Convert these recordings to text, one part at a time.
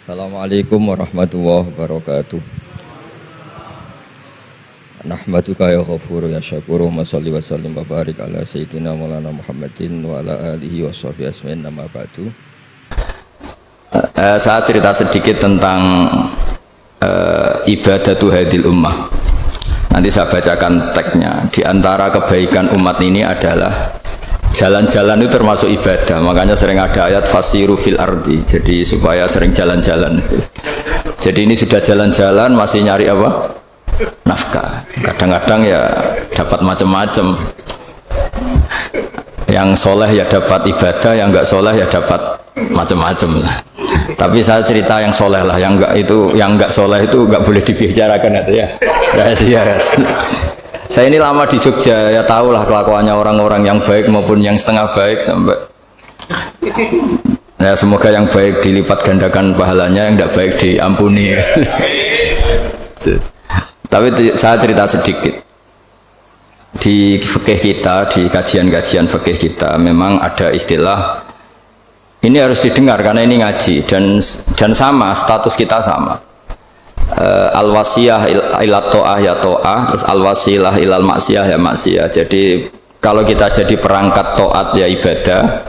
Assalamualaikum warahmatullahi wabarakatuh. Nahmaduka ya ghafuru ya syakuru wa salli wa sallim wa barik ala sayyidina maulana Muhammadin wa ala alihi wa sahbihi asmin nama ba'du. Saya cerita sedikit tentang ibadatu hadil ummah. Nanti saya bacakan teksnya. Di antara kebaikan umat ini adalah jalan-jalan itu termasuk ibadah. Makanya sering ada ayat fasiru fil ardi. Jadi supaya sering jalan-jalan. Jadi ini sudah jalan-jalan masih nyari apa? Nafkah. Kadang-kadang ya dapat macam-macam. Yang soleh ya dapat ibadah, yang enggak soleh ya dapat macam-macam lah. Tapi saya cerita yang soleh lah, yang enggak soleh itu enggak boleh dibicarakan itu ya. Rahasia. Saya ini lama di Jogja, ya tahulah kelakuannya orang-orang yang baik maupun yang setengah baik sampai. Ya semoga yang baik dilipat gandakan pahalanya, yang enggak baik diampuni. Tapi saya cerita sedikit. Di fikih kita, di kajian-kajian fikih kita memang ada istilah ini harus didengar karena ini ngaji dan sama status kita sama. Al-wasiyah ila ta'ah ya ta'ah, terus al-wasilah ilal maksiyah ya maksiyah. Jadi kalau kita jadi perangkat taat ya ibadah,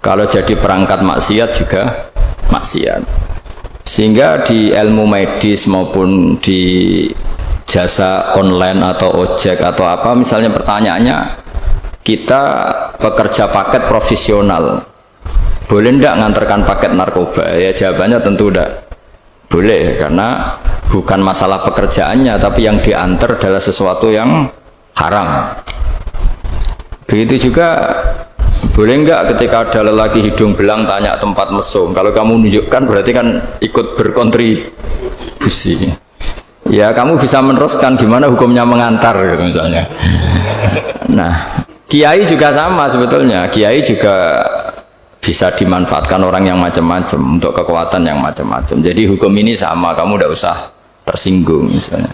kalau jadi perangkat maksiat juga maksiat. Sehingga di ilmu medis maupun di jasa online atau ojek atau apa, misalnya pertanyaannya kita pekerja paket profesional, boleh ndak ngantarkan paket narkoba? Ya jawabannya tentu ndak boleh, karena bukan masalah pekerjaannya, tapi yang diantar adalah sesuatu yang haram. Begitu juga boleh nggak ketika ada lelaki hidung belang tanya tempat mesum, kalau kamu nunjukkan berarti kan ikut berkontribusi. Ya kamu bisa meneruskan gimana hukumnya mengantar gitu misalnya. Nah kiai juga sama sebetulnya, kiai juga bisa dimanfaatkan orang yang macam-macam untuk kekuatan yang macam-macam. Jadi hukum ini sama, kamu tidak usah tersinggung misalnya.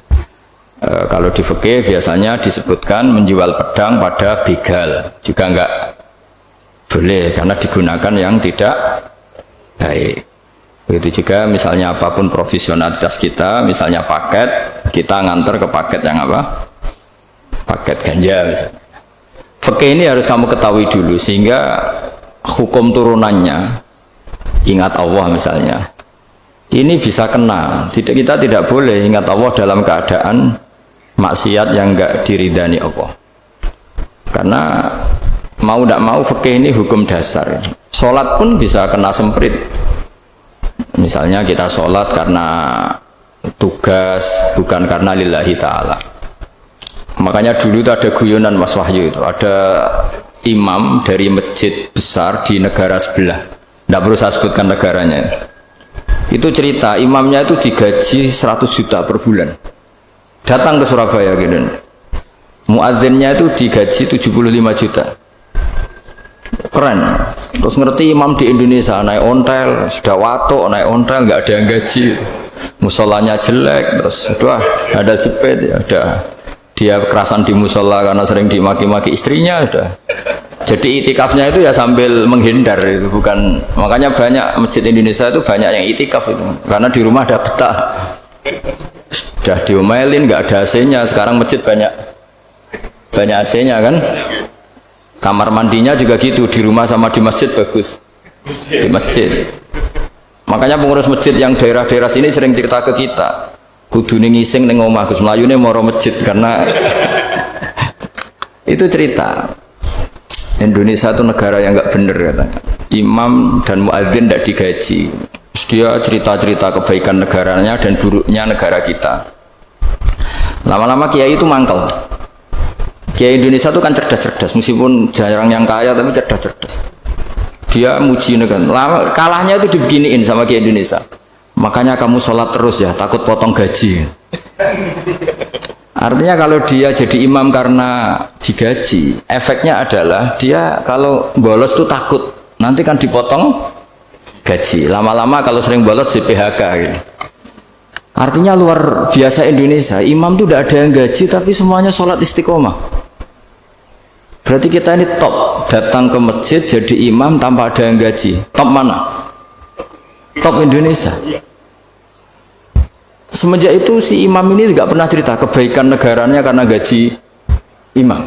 Kalau di fikih biasanya disebutkan menjual pedang pada begal juga enggak boleh karena digunakan yang tidak baik. Begitu juga misalnya apapun profesionalitas kita, misalnya paket, kita nganter ke paket yang apa? Paket ganja misalnya. Fikih ini harus kamu ketahui dulu sehingga hukum turunannya, ingat Allah misalnya, ini bisa kena. Kita tidak boleh ingat Allah dalam keadaan maksiat yang enggak diridani Allah. Karena mau tidak mau fikih ini hukum dasar. Sholat pun bisa kena semprit. Misalnya kita sholat karena tugas, bukan karena lillahi ta'ala. Makanya dulu itu ada guyonan Mas Wahyu itu, ada imam dari masjid besar di negara sebelah, tidak perlu saya sebutkan negaranya. Itu cerita imamnya itu digaji 100 juta per bulan, datang ke Surabaya gitu. Muadzinnya itu digaji 75 juta. Keren. Terus ngerti imam di Indonesia naik ontel, sudah watuk naik ontel, nggak ada yang gaji, musolanya jelek, terus udah ada jepit, ada dia kerasan di musola karena sering dimaki-maki istrinya, udah. Jadi itikafnya itu ya sambil menghindar itu, bukan. Makanya banyak masjid Indonesia itu banyak yang itikaf itu, karena di rumah ada betah, sudah diomelin, nggak ada AC-nya. Sekarang masjid banyak AC-nya kan. Kamar mandinya juga gitu, di rumah sama di masjid bagus. Di masjid. Makanya pengurus masjid yang daerah-daerah sini sering cerita ke kita, kudu ngising ning omah Gus mlayune moro masjid, karena itu cerita. Indonesia itu negara yang enggak bener katanya. Imam dan muadzin tidak digaji. Terus dia cerita-cerita kebaikan negaranya dan buruknya negara kita. Lama-lama kiai itu mangkel. Kiai Indonesia itu kan cerdas-cerdas, meskipun jarang yang kaya tapi cerdas-cerdas. Dia muji negara. Kalahnya itu dibeginiin sama Kiai Indonesia. Makanya kamu sholat terus ya, takut potong gaji. Artinya kalau dia jadi imam karena digaji, efeknya adalah dia kalau bolos itu takut nanti kan dipotong gaji. Lama-lama kalau sering bolos di PHK gitu. Artinya luar biasa Indonesia, imam itu tidak ada yang gaji tapi semuanya sholat istiqomah. Berarti kita ini top, datang ke masjid jadi imam tanpa ada yang gaji. Top mana? Top Indonesia. Semenjak itu si imam ini tidak pernah cerita kebaikan negaranya karena gaji imam.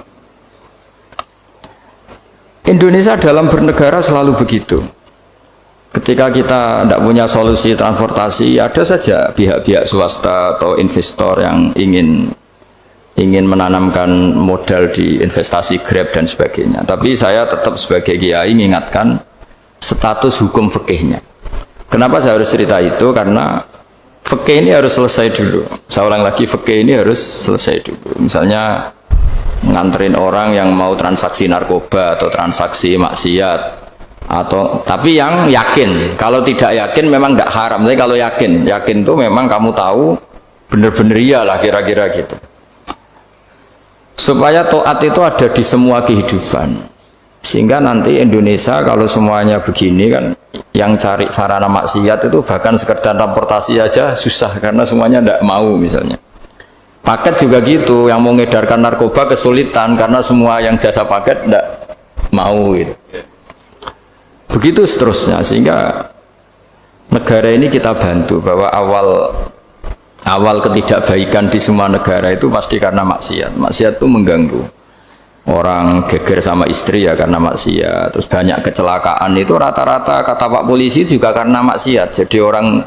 Indonesia dalam bernegara selalu begitu. Ketika kita tidak punya solusi transportasi, ada saja pihak-pihak swasta atau investor yang ingin menanamkan modal di investasi Grab dan sebagainya. Tapi saya tetap sebagai kiai mengingatkan status hukum fikihnya. Kenapa saya harus cerita itu? Karena fikih ini harus selesai dulu. Saya ulang lagi, fikih ini harus selesai dulu. Misalnya nganterin orang yang mau transaksi narkoba atau transaksi maksiat, atau tapi yang yakin. Kalau tidak yakin memang nggak haram. Tapi kalau yakin tuh memang kamu tahu bener-bener iyalah kira-kira gitu. Supaya taat itu ada di semua kehidupan. Sehingga nanti Indonesia kalau semuanya begini kan, yang cari sarana maksiat itu bahkan sekedar transportasi aja susah karena semuanya tidak mau misalnya. Paket juga gitu, yang mau ngedarkan narkoba kesulitan karena semua yang jasa paket tidak mau gitu. Begitu seterusnya, sehingga negara ini kita bantu bahwa awal ketidakbaikan di semua negara itu pasti karena maksiat. Maksiat itu mengganggu. Orang geger sama istri ya karena maksiat. Terus banyak kecelakaan itu rata-rata kata Pak Polisi juga karena maksiat. Jadi orang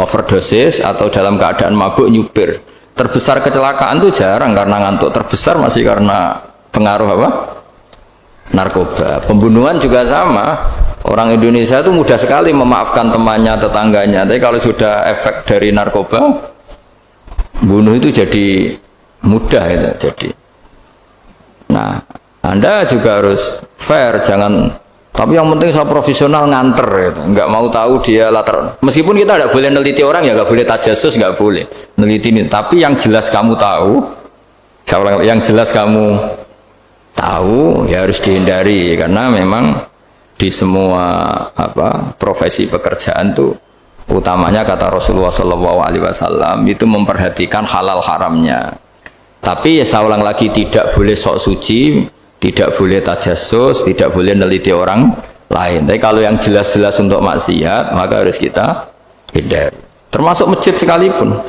overdosis atau dalam keadaan mabuk nyupir. Terbesar kecelakaan itu jarang karena ngantuk. Terbesar masih karena pengaruh apa? Narkoba. Pembunuhan juga sama. Orang Indonesia itu mudah sekali memaafkan temannya, tetangganya. Tapi kalau sudah efek dari narkoba, bunuh itu jadi mudah itu jadi. Nah, Anda juga harus fair, jangan. Tapi yang penting saya profesional nganter, gitu. Nggak mau tahu dia latar. Meskipun kita tidak boleh neliti orang ya, nggak boleh tajasus, nggak boleh neliti ini. Tapi yang jelas kamu tahu, yang jelas kamu tahu ya harus dihindari karena memang di semua profesi pekerjaan tuh utamanya kata Rasulullah SAW itu memperhatikan halal haramnya. Tapi ya saya ulang lagi, tidak boleh sok suci, tidak boleh tajassus, tidak boleh neliti orang lain. Tapi kalau yang jelas-jelas untuk maksiat, maka harus kita hindari. Termasuk masjid sekalipun.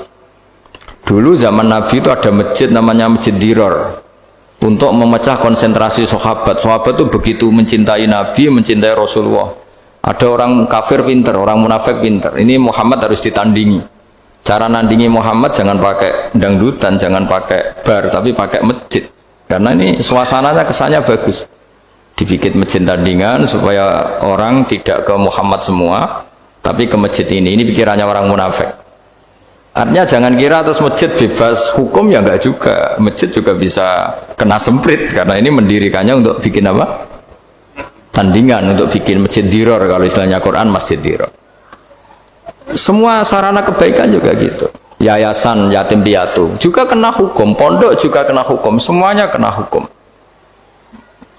Dulu zaman Nabi itu ada masjid namanya Masjid Dirar. Untuk memecah konsentrasi sahabat. Sahabat itu begitu mencintai Nabi, mencintai Rasulullah. Ada orang kafir pinter, orang munafik pinter. Ini Muhammad harus ditandingi. Cara nandingi Muhammad jangan pakai dangdutan, jangan pakai bar, tapi pakai masjid. Karena ini suasananya kesannya bagus. Dibikin masjid tandingan supaya orang tidak ke Muhammad semua, tapi ke masjid ini. Ini pikirannya orang munafik. Artinya jangan kira terus masjid bebas hukum, ya enggak juga. Masjid juga bisa kena semprit karena ini mendirikannya untuk bikin apa? Tandingan, untuk bikin masjid diror, kalau istilahnya Quran masjid diror. Semua sarana kebaikan juga gitu. Yayasan yatim piatu juga kena hukum, pondok juga kena hukum, semuanya kena hukum.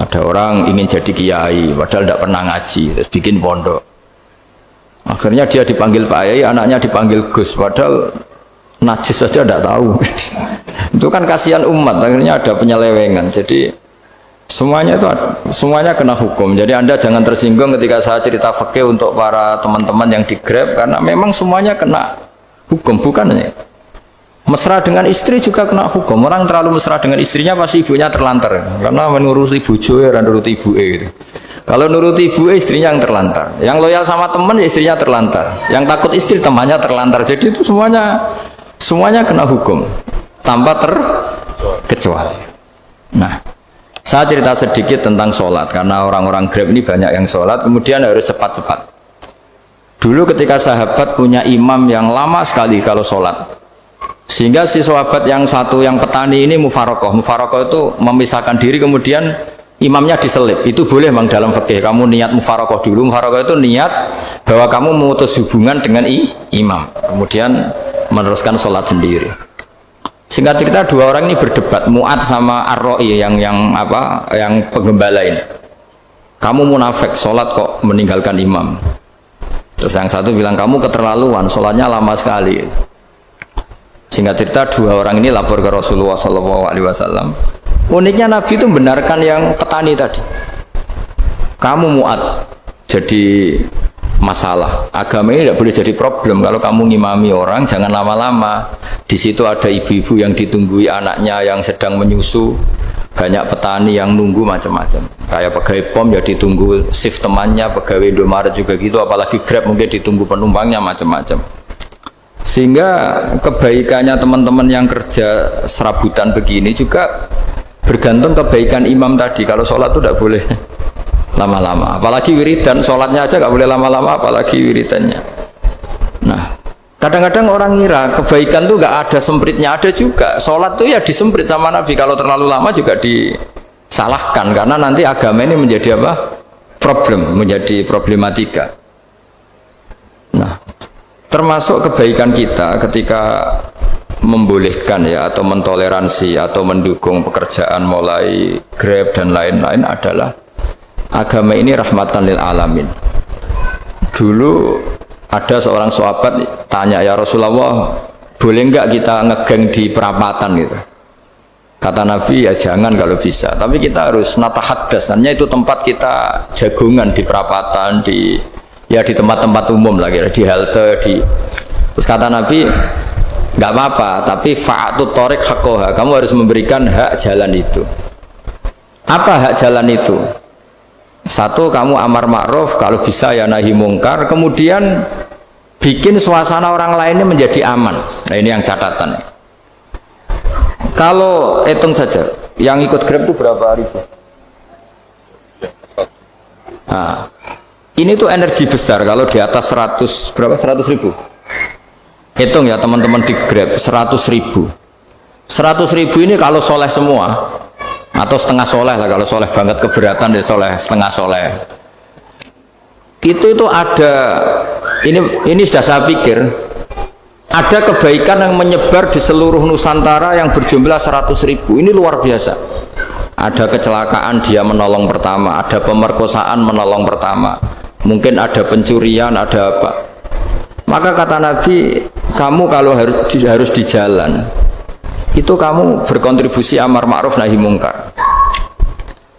Ada orang ingin jadi kiai padahal tidak pernah ngaji, terus bikin pondok. Akhirnya dia dipanggil Pak Yai, anaknya dipanggil Gus, padahal najis saja tidak tahu. Itu kan kasihan umat, akhirnya ada penyelewengan. Jadi semuanya kena hukum. Jadi Anda jangan tersinggung ketika saya cerita fikih untuk para teman-teman yang di Grab, karena memang semuanya kena hukum, bukan ya. Mesra dengan istri juga kena hukum. Orang terlalu mesra dengan istrinya pasti ibunya terlantar, karena menuruti bojo ya nuruti ibu gitu. Kalau nuruti ibu istrinya yang terlantar. Yang loyal sama teman ya istrinya terlantar. Yang takut istri temannya terlantar. Jadi itu semuanya kena hukum tanpa terkecuali. Nah, saya cerita sedikit tentang sholat, karena orang-orang Grab ini banyak yang sholat, kemudian harus cepat-cepat. Dulu ketika sahabat punya imam yang lama sekali kalau sholat, sehingga si sahabat yang satu, yang petani ini mufarokoh. Mufarokoh itu memisahkan diri, kemudian imamnya diselip. Itu boleh memang dalam fikih. Kamu niat mufarokoh dulu. Mufarokoh itu niat bahwa kamu memutus hubungan dengan imam, kemudian meneruskan sholat sendiri. Singkat cerita, dua orang ini berdebat, Mu'ad sama Ar-Ra'i yang penggembala ini. Kamu munafik, sholat kok meninggalkan imam. Terus yang satu bilang, kamu keterlaluan, sholatnya lama sekali. Singkat cerita, dua orang ini lapor ke Rasulullah SAW. Uniknya Nabi itu membenarkan yang petani tadi. Kamu Mu'ad, jadi masalah. Agama ini tidak boleh jadi problem. Kalau kamu ngimami orang, jangan lama-lama. Di situ ada ibu-ibu yang ditunggui anaknya yang sedang menyusu, banyak petani yang nunggu macam-macam. Kayak pegawai POM ya ditunggu shift temannya, pegawai Indomaret juga gitu, apalagi Grab mungkin ditunggu penumpangnya macam-macam. Sehingga kebaikannya teman-teman yang kerja serabutan begini juga bergantung kebaikan imam tadi. Kalau sholat itu tidak boleh lama-lama, apalagi wiridan, sholatnya aja nggak boleh lama-lama, apalagi wiridannya. Nah, kadang-kadang orang ngira kebaikan tuh nggak ada sempritnya, ada juga. Sholat tuh ya disemprit sama Nabi, kalau terlalu lama juga disalahkan, karena nanti agama ini menjadi apa? Problem, menjadi problematika. Nah, termasuk kebaikan kita ketika membolehkan ya, atau mentoleransi atau mendukung pekerjaan mulai Grab dan lain-lain adalah agama ini rahmatan lil alamin. Dulu ada seorang sahabat tanya, ya Rasulullah, boleh enggak kita ngegeng di perapatan gitu? Kata Nabi, ya jangan kalau bisa, tapi kita harus natahaddasannya, itu tempat kita jagungan di perapatan, di tempat-tempat umum lagi, di halte, terus kata Nabi, enggak apa-apa, tapi fa'atut thoriq haqqaha, kamu harus memberikan hak jalan itu. Apa hak jalan itu? Satu, kamu amar ma'ruf, kalau bisa ya nahi mungkar, kemudian bikin suasana orang lainnya menjadi aman. Nah, ini yang catatan. Kalau hitung saja, yang ikut Grab itu berapa ribu? Nah, ini tuh energi besar kalau di atas 100, berapa? 100 ribu. Hitung ya teman-teman di Grab, 100 ribu. 100 ribu ini kalau soleh semua, atau setengah soleh lah, kalau soleh banget keberatan ya soleh setengah soleh, itu ada, ini sudah saya pikir ada kebaikan yang menyebar di seluruh Nusantara yang berjumlah 100 ribu. Ini luar biasa. Ada kecelakaan dia menolong pertama, ada pemerkosaan menolong pertama, mungkin ada pencurian, ada apa. Maka kata Nabi, kamu kalau harus di jalan itu kamu berkontribusi amar ma'ruf nahi mungkar.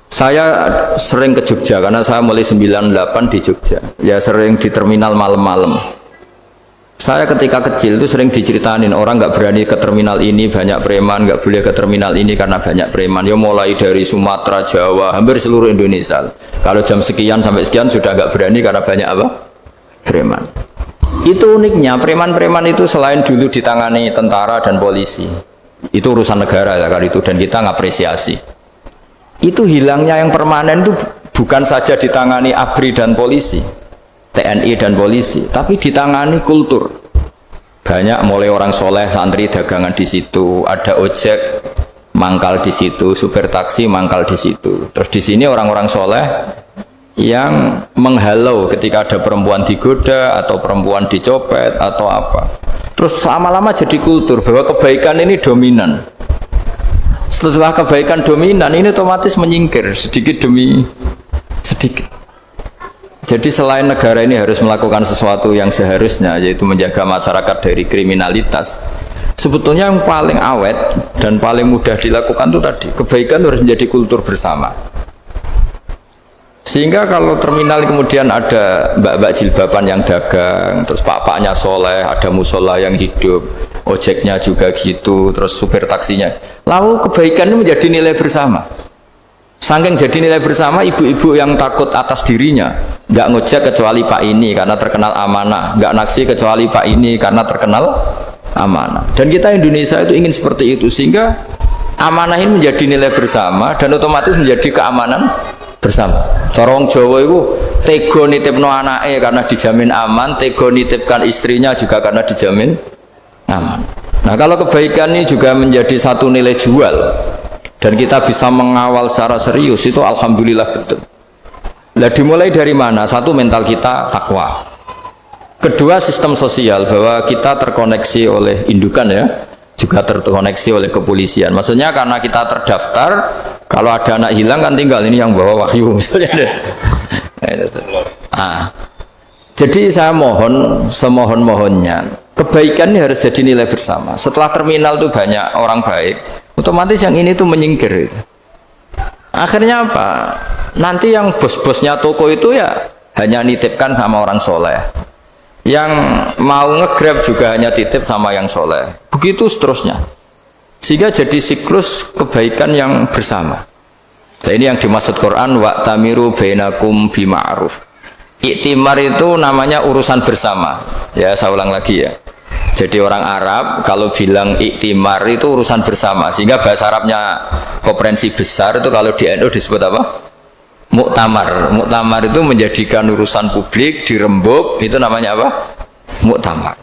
Saya sering ke Jogja karena saya mulai 98 di Jogja, ya sering di terminal malam-malam. Saya ketika kecil itu sering diceritain orang nggak berani ke terminal ini banyak preman, nggak boleh ke terminal ini karena banyak preman. Ya mulai dari Sumatera, Jawa, hampir seluruh Indonesia. Kalau jam sekian sampai sekian sudah nggak berani karena banyak apa? Preman. Itu uniknya, preman-preman itu selain dulu ditangani tentara dan polisi, itu urusan negara ya kali itu, dan kita ngapresiasi. Itu hilangnya yang permanen itu bukan saja ditangani ABRI dan polisi, TNI dan polisi, tapi ditangani kultur. Banyak mulai orang soleh, santri dagangan di situ, ada ojek mangkal di situ, supir taksi mangkal di situ. Terus di sini orang-orang soleh yang menghalau ketika ada perempuan digoda atau perempuan dicopet atau apa. Terus lama-lama jadi kultur bahwa kebaikan ini dominan. Setelah kebaikan dominan ini otomatis menyingkir sedikit demi sedikit. Jadi selain negara ini harus melakukan sesuatu yang seharusnya, yaitu menjaga masyarakat dari kriminalitas, sebetulnya yang paling awet dan paling mudah dilakukan itu tadi, kebaikan harus menjadi kultur bersama. Sehingga kalau terminal kemudian ada mbak-mbak jilbaban yang dagang, terus pak-paknya soleh, ada musola yang hidup, ojeknya juga gitu, terus supir taksinya, lalu kebaikan ini menjadi nilai bersama. Saking jadi nilai bersama, ibu-ibu yang takut atas dirinya nggak ngojek kecuali pak ini karena terkenal amanah, nggak naksi kecuali pak ini karena terkenal amanah. Dan kita Indonesia itu ingin seperti itu, sehingga amanah ini menjadi nilai bersama dan otomatis menjadi keamanan bersama. Corong Jawa itu tego nitipno anake karena dijamin aman, tego nitipkan istrinya juga karena dijamin aman. Nah, kalau kebaikan ini juga menjadi satu nilai jual dan kita bisa mengawal secara serius, itu alhamdulillah betul. Nah, dimulai dari mana? Satu, mental kita takwa. Kedua, sistem sosial, bahwa kita terkoneksi oleh indukan ya, juga terkoneksi oleh kepolisian. Maksudnya karena kita terdaftar, kalau ada anak hilang kan tinggal ini yang bawa wahyu misalnya. Jadi saya mohon semohon-mohonnya, kebaikan ini harus jadi nilai bersama. Setelah terminal itu banyak orang baik, otomatis yang ini tuh menyingkir itu. Akhirnya apa? Nanti yang bos-bosnya toko itu ya hanya nitipkan sama orang soleh. Yang mau nge-grab juga hanya titip sama yang soleh. Begitu seterusnya. Sehingga jadi siklus kebaikan yang bersama. Nah, ini yang dimaksud Quran wa'tamiru bainakum bima'ruf. Iktimar itu namanya urusan bersama. Ya, saya ulang lagi ya. Jadi orang Arab kalau bilang iktimar itu urusan bersama. Sehingga bahasa Arabnya konferensi besar itu kalau di NU disebut apa? Muktamar. Muktamar itu menjadikan urusan publik dirembuk, itu namanya apa? Muktamar.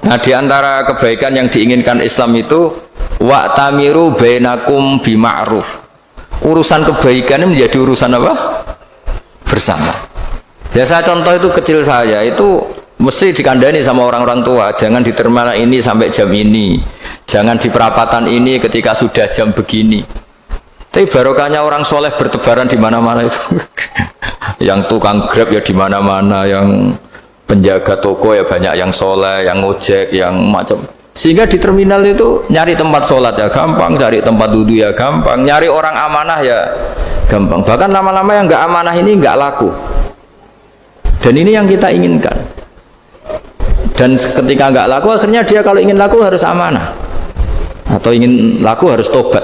Nah, di antara kebaikan yang diinginkan Islam itu wa'tamiru bainakum bima'ruf. Urusan kebaikan ini menjadi urusan apa? Bersama. Biasa contoh itu kecil saya itu mesti dikandani sama orang-orang tua, jangan di terminal ini sampai jam ini, jangan di perapatan ini ketika sudah jam begini. Tapi barokahnya orang soleh bertebaran di mana-mana itu. Yang tukang grab ya di mana-mana, yang penjaga toko ya banyak yang soleh, yang ngojek, yang macam. Sehingga di terminal itu nyari tempat sholat ya gampang, cari tempat duduk ya gampang, nyari orang amanah ya gampang. Bahkan lama-lama yang nggak amanah ini nggak laku. Dan ini yang kita inginkan. Dan ketika nggak laku, akhirnya dia kalau ingin laku harus amanah, atau ingin laku harus tobat.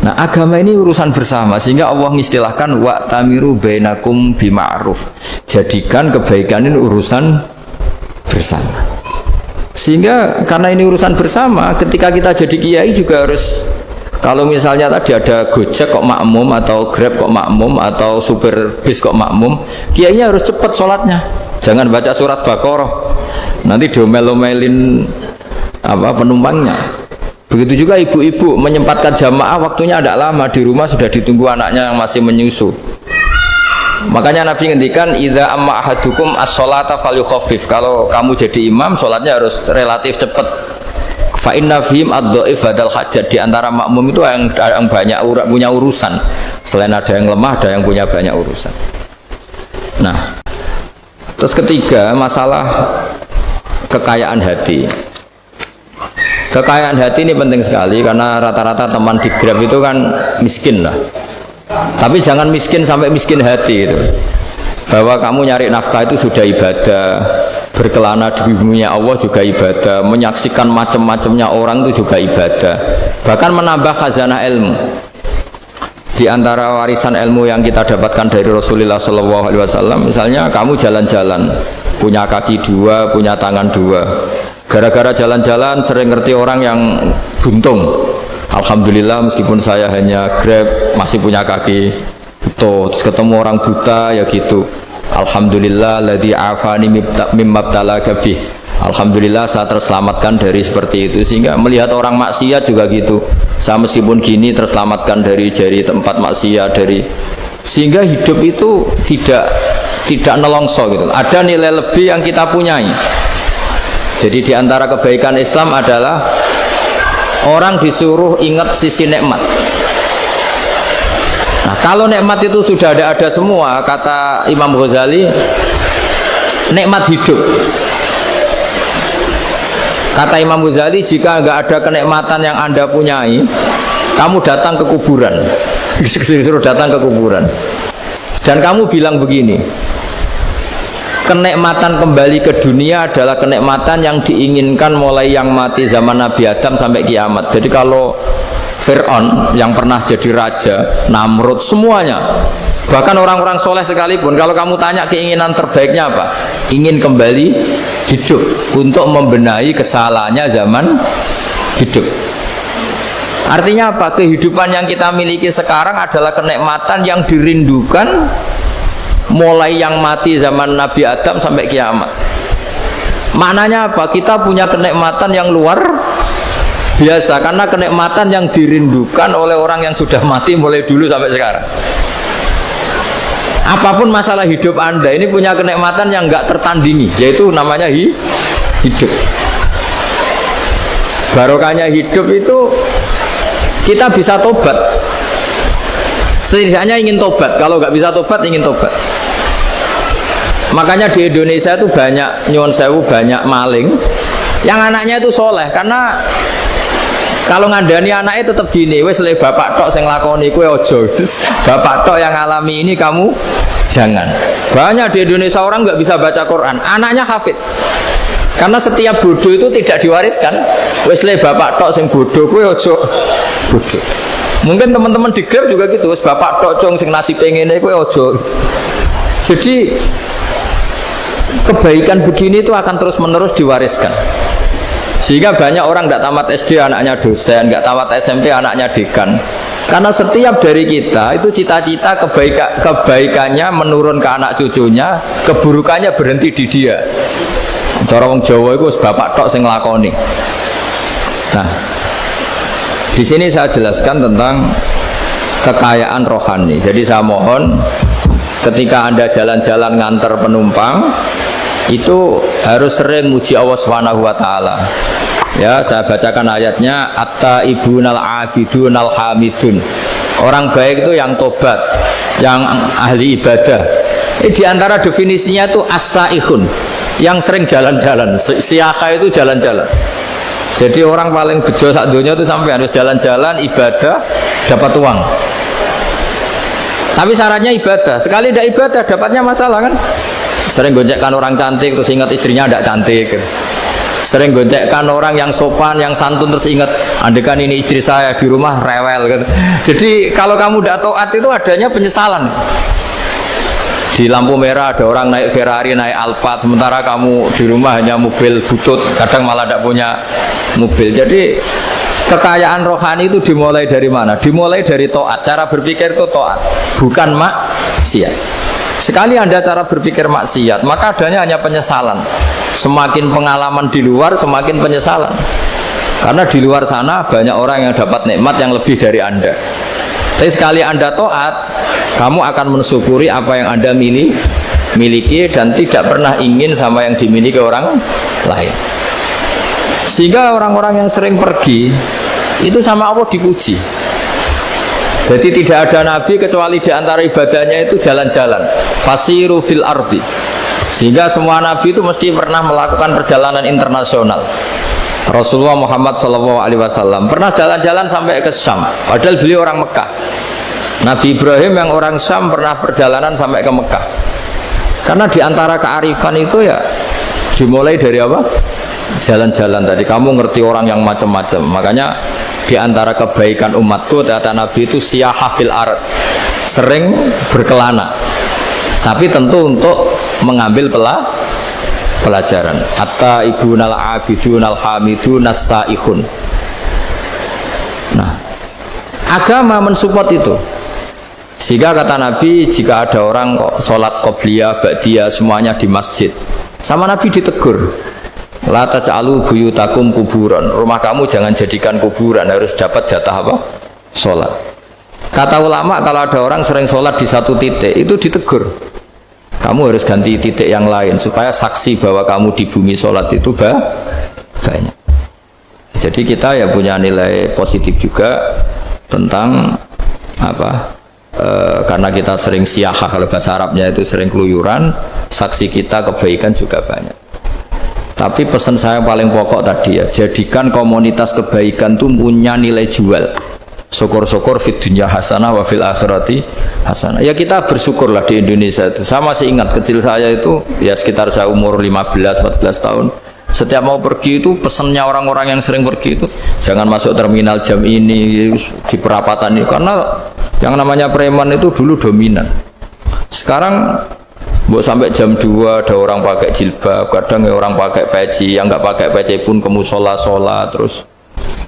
Nah, agama ini urusan bersama, sehingga Allah mengistilahkan wa'tamiru bainakum bima'ruf. Jadikan kebaikan ini urusan bersama. Sehingga karena ini urusan bersama, ketika kita jadi kiai juga harus, kalau misalnya tadi ada Gojek kok makmum, atau Grab kok makmum, atau supir bis kok makmum, kiainya harus cepat sholatnya. Jangan baca surat Baqarah, nanti diomel-omelin apa penumpangnya. Begitu juga ibu-ibu menyempatkan jamaah, waktunya tidak lama, di rumah sudah ditunggu anaknya yang masih menyusu. Makanya Nabi ngendikan idza amma ahadukum as-sholata falyukhaffif. Kalau kamu jadi imam, sholatnya harus relatif cepat. Fa inna fihim ad-dhaif badal hajat. Di antara makmum itu yang banyak punya urusan. Selain ada yang lemah, ada yang punya banyak urusan. Nah, terus ketiga, masalah kekayaan hati. Kekayaan hati ini penting sekali karena rata-rata teman di Grab itu kan miskin lah. Tapi jangan miskin sampai miskin hati itu. Bahwa kamu nyari nafkah itu sudah ibadah, berkelana di bumi Allah juga ibadah, menyaksikan macam-macamnya orang itu juga ibadah. Bahkan menambah khazanah ilmu. Di antara warisan ilmu yang kita dapatkan dari Rasulullah SAW, misalnya kamu jalan-jalan, punya kaki dua, punya tangan dua. Gara-gara jalan-jalan sering ngerti orang yang buntung. Alhamdulillah meskipun saya hanya Grab masih punya kaki buta, terus ketemu orang buta ya gitu. Alhamdulillah ladzi afani mimma btalaka bih. Alhamdulillah saya terselamatkan dari seperti itu. Sehingga melihat orang maksiat juga gitu. Saya meskipun gini terselamatkan dari tempat maksiat, dari sehingga hidup itu tidak nelongso gitu. Ada nilai lebih yang kita punyai. Jadi di antara kebaikan Islam adalah orang disuruh ingat sisi nikmat. Nah, kalau nikmat itu sudah ada semua, kata Imam Ghazali, nikmat hidup. Kata Imam Ghazali, jika nggak ada kenikmatan yang Anda punyai, kamu datang ke kuburan. Disuruh datang ke kuburan. Dan kamu bilang begini, kenikmatan kembali ke dunia adalah kenikmatan yang diinginkan mulai yang mati zaman Nabi Adam sampai kiamat. Jadi kalau Fir'aun yang pernah jadi raja, Namrud, semuanya, bahkan orang-orang soleh sekalipun, kalau kamu tanya keinginan terbaiknya apa? Ingin kembali hidup untuk membenahi kesalahannya zaman hidup. Artinya apa? Kehidupan yang kita miliki sekarang adalah kenikmatan yang dirindukan mulai yang mati zaman Nabi Adam sampai kiamat. Maknanya apa? Kita punya kenikmatan yang luar biasa karena kenikmatan yang dirindukan oleh orang yang sudah mati mulai dulu sampai sekarang. Apapun masalah hidup Anda ini punya kenikmatan yang nggak tertandingi, yaitu namanya hidup. Barokahnya hidup itu kita bisa tobat. Setidaknya ingin tobat. Kalau nggak bisa tobat, ingin tobat. Makanya di Indonesia itu banyak nyuwun sewu, banyak maling yang anaknya itu soleh. Karena kalau ngandani anaknya tetap gini, wes le bapak tok sing lakoni kowe ojo. Bapak tok yang alami ini kamu Jangan. Banyak di Indonesia orang nggak bisa baca Quran, anaknya hafid. Karena setiap bodoh itu tidak diwariskan. Wes le bapak tok sing bodoh, kowe ojo bodoh. Mungkin teman-teman di Grab juga gitu, wes bapak tok cong sing nasibe ngene kowe ojo. Jadi kebaikan begini itu akan terus-menerus diwariskan. Sehingga banyak orang tidak tamat SD anaknya dosen, nggak tamat SMP anaknya dekan. Karena setiap dari kita itu cita-cita kebaikannya menurun ke anak cucunya, keburukannya berhenti di dia. Cara wong Jawa itu bapak tok sing nglakoni. Nah, di sini saya jelaskan tentang kekayaan rohani. Jadi saya mohon ketika Anda jalan-jalan nganter penumpang itu harus sering muji Allah Subhanahu wa taala. Ya, saya bacakan ayatnya, at-taibunal abidunal hamidun. Orang baik itu yang tobat, yang ahli ibadah. Di antara definisinya itu as-saihun, yang sering jalan-jalan. Siaka itu jalan-jalan. Jadi orang paling bejo sak dunia itu sampai harus jalan-jalan ibadah dapat uang. Tapi syaratnya ibadah. Sekali tidak ibadah dapatnya masalah kan? Sering gonjekkan orang cantik terus ingat istrinya tidak cantik. Sering gonjekkan orang yang sopan, yang santun terus ingat andekan ini istri saya di rumah rewel gitu. Jadi kalau kamu tidak taat itu adanya penyesalan. Di lampu merah ada orang naik Ferrari, naik Alphard, sementara kamu di rumah hanya mobil butut, kadang malah tidak punya mobil. Jadi kekayaan rohani itu dimulai dari mana? Dimulai dari taat. Cara berpikir itu taat, bukan maksiat. Sekali Anda cara berpikir maksiat, maka adanya hanya penyesalan. Semakin pengalaman di luar, semakin penyesalan. Karena di luar sana banyak orang yang dapat nikmat yang lebih dari Anda. Tapi sekali Anda taat, kamu akan mensyukuri apa yang Anda miliki dan tidak pernah ingin sama yang dimiliki orang lain. Sehingga orang-orang yang sering pergi itu sama Allah dipuji. Jadi tidak ada nabi kecuali di antara ibadahnya itu jalan-jalan. Fasiru fil ardi. Sehingga semua nabi itu mesti pernah melakukan perjalanan internasional. Rasulullah Muhammad SAW pernah jalan-jalan sampai ke Syam, padahal beliau orang Mekah. Nabi Ibrahim yang orang Syam pernah perjalanan sampai ke Mekah. Karena di antara kearifan itu ya dimulai dari apa? Jalan-jalan. Tadi kamu ngerti orang yang macam-macam. Makanya di antara kebaikan umatku kata Nabi itu siyahah fil ard, sering berkelana. Tapi tentu untuk mengambil pelajaran. Atta ibunal abidunal hamidun as-saihun. Nah, agama mensupport itu. Sehingga kata Nabi, jika ada orang kok sholat qobliyah, ba'diyah semuanya di masjid, sama Nabi ditegur, la taj'alu buyutakum kuburan. Rumah kamu jangan jadikan kuburan, harus dapat jatah apa? Sholat. Kata ulama, kalau ada orang sering sholat di satu titik, itu ditegur. Kamu harus ganti titik yang lain supaya saksi bahwa kamu di bumi sholat itu banyak. Jadi kita ya punya nilai positif juga tentang apa? Karena kita sering siyahah, kalau bahasa Arabnya itu sering keluyuran, saksi kita kebaikan juga banyak. Tapi pesan saya paling pokok tadi ya, jadikan komunitas kebaikan itu punya nilai jual. Syukur-syukur fid dunya hasanah wa fil akhirati hasanah. Ya kita bersyukurlah di Indonesia itu. Saya masih ingat kecil saya itu ya sekitar saya umur 15-14 tahun. Setiap mau pergi itu pesannya orang-orang yang sering pergi itu jangan masuk terminal jam ini di perapatan ini, karena yang namanya preman itu dulu dominan. Sekarang buat sampai jam 2 ada orang pakai jilbab, kadang ya orang pakai peci, yang nggak pakai peci pun ke musola sholat terus.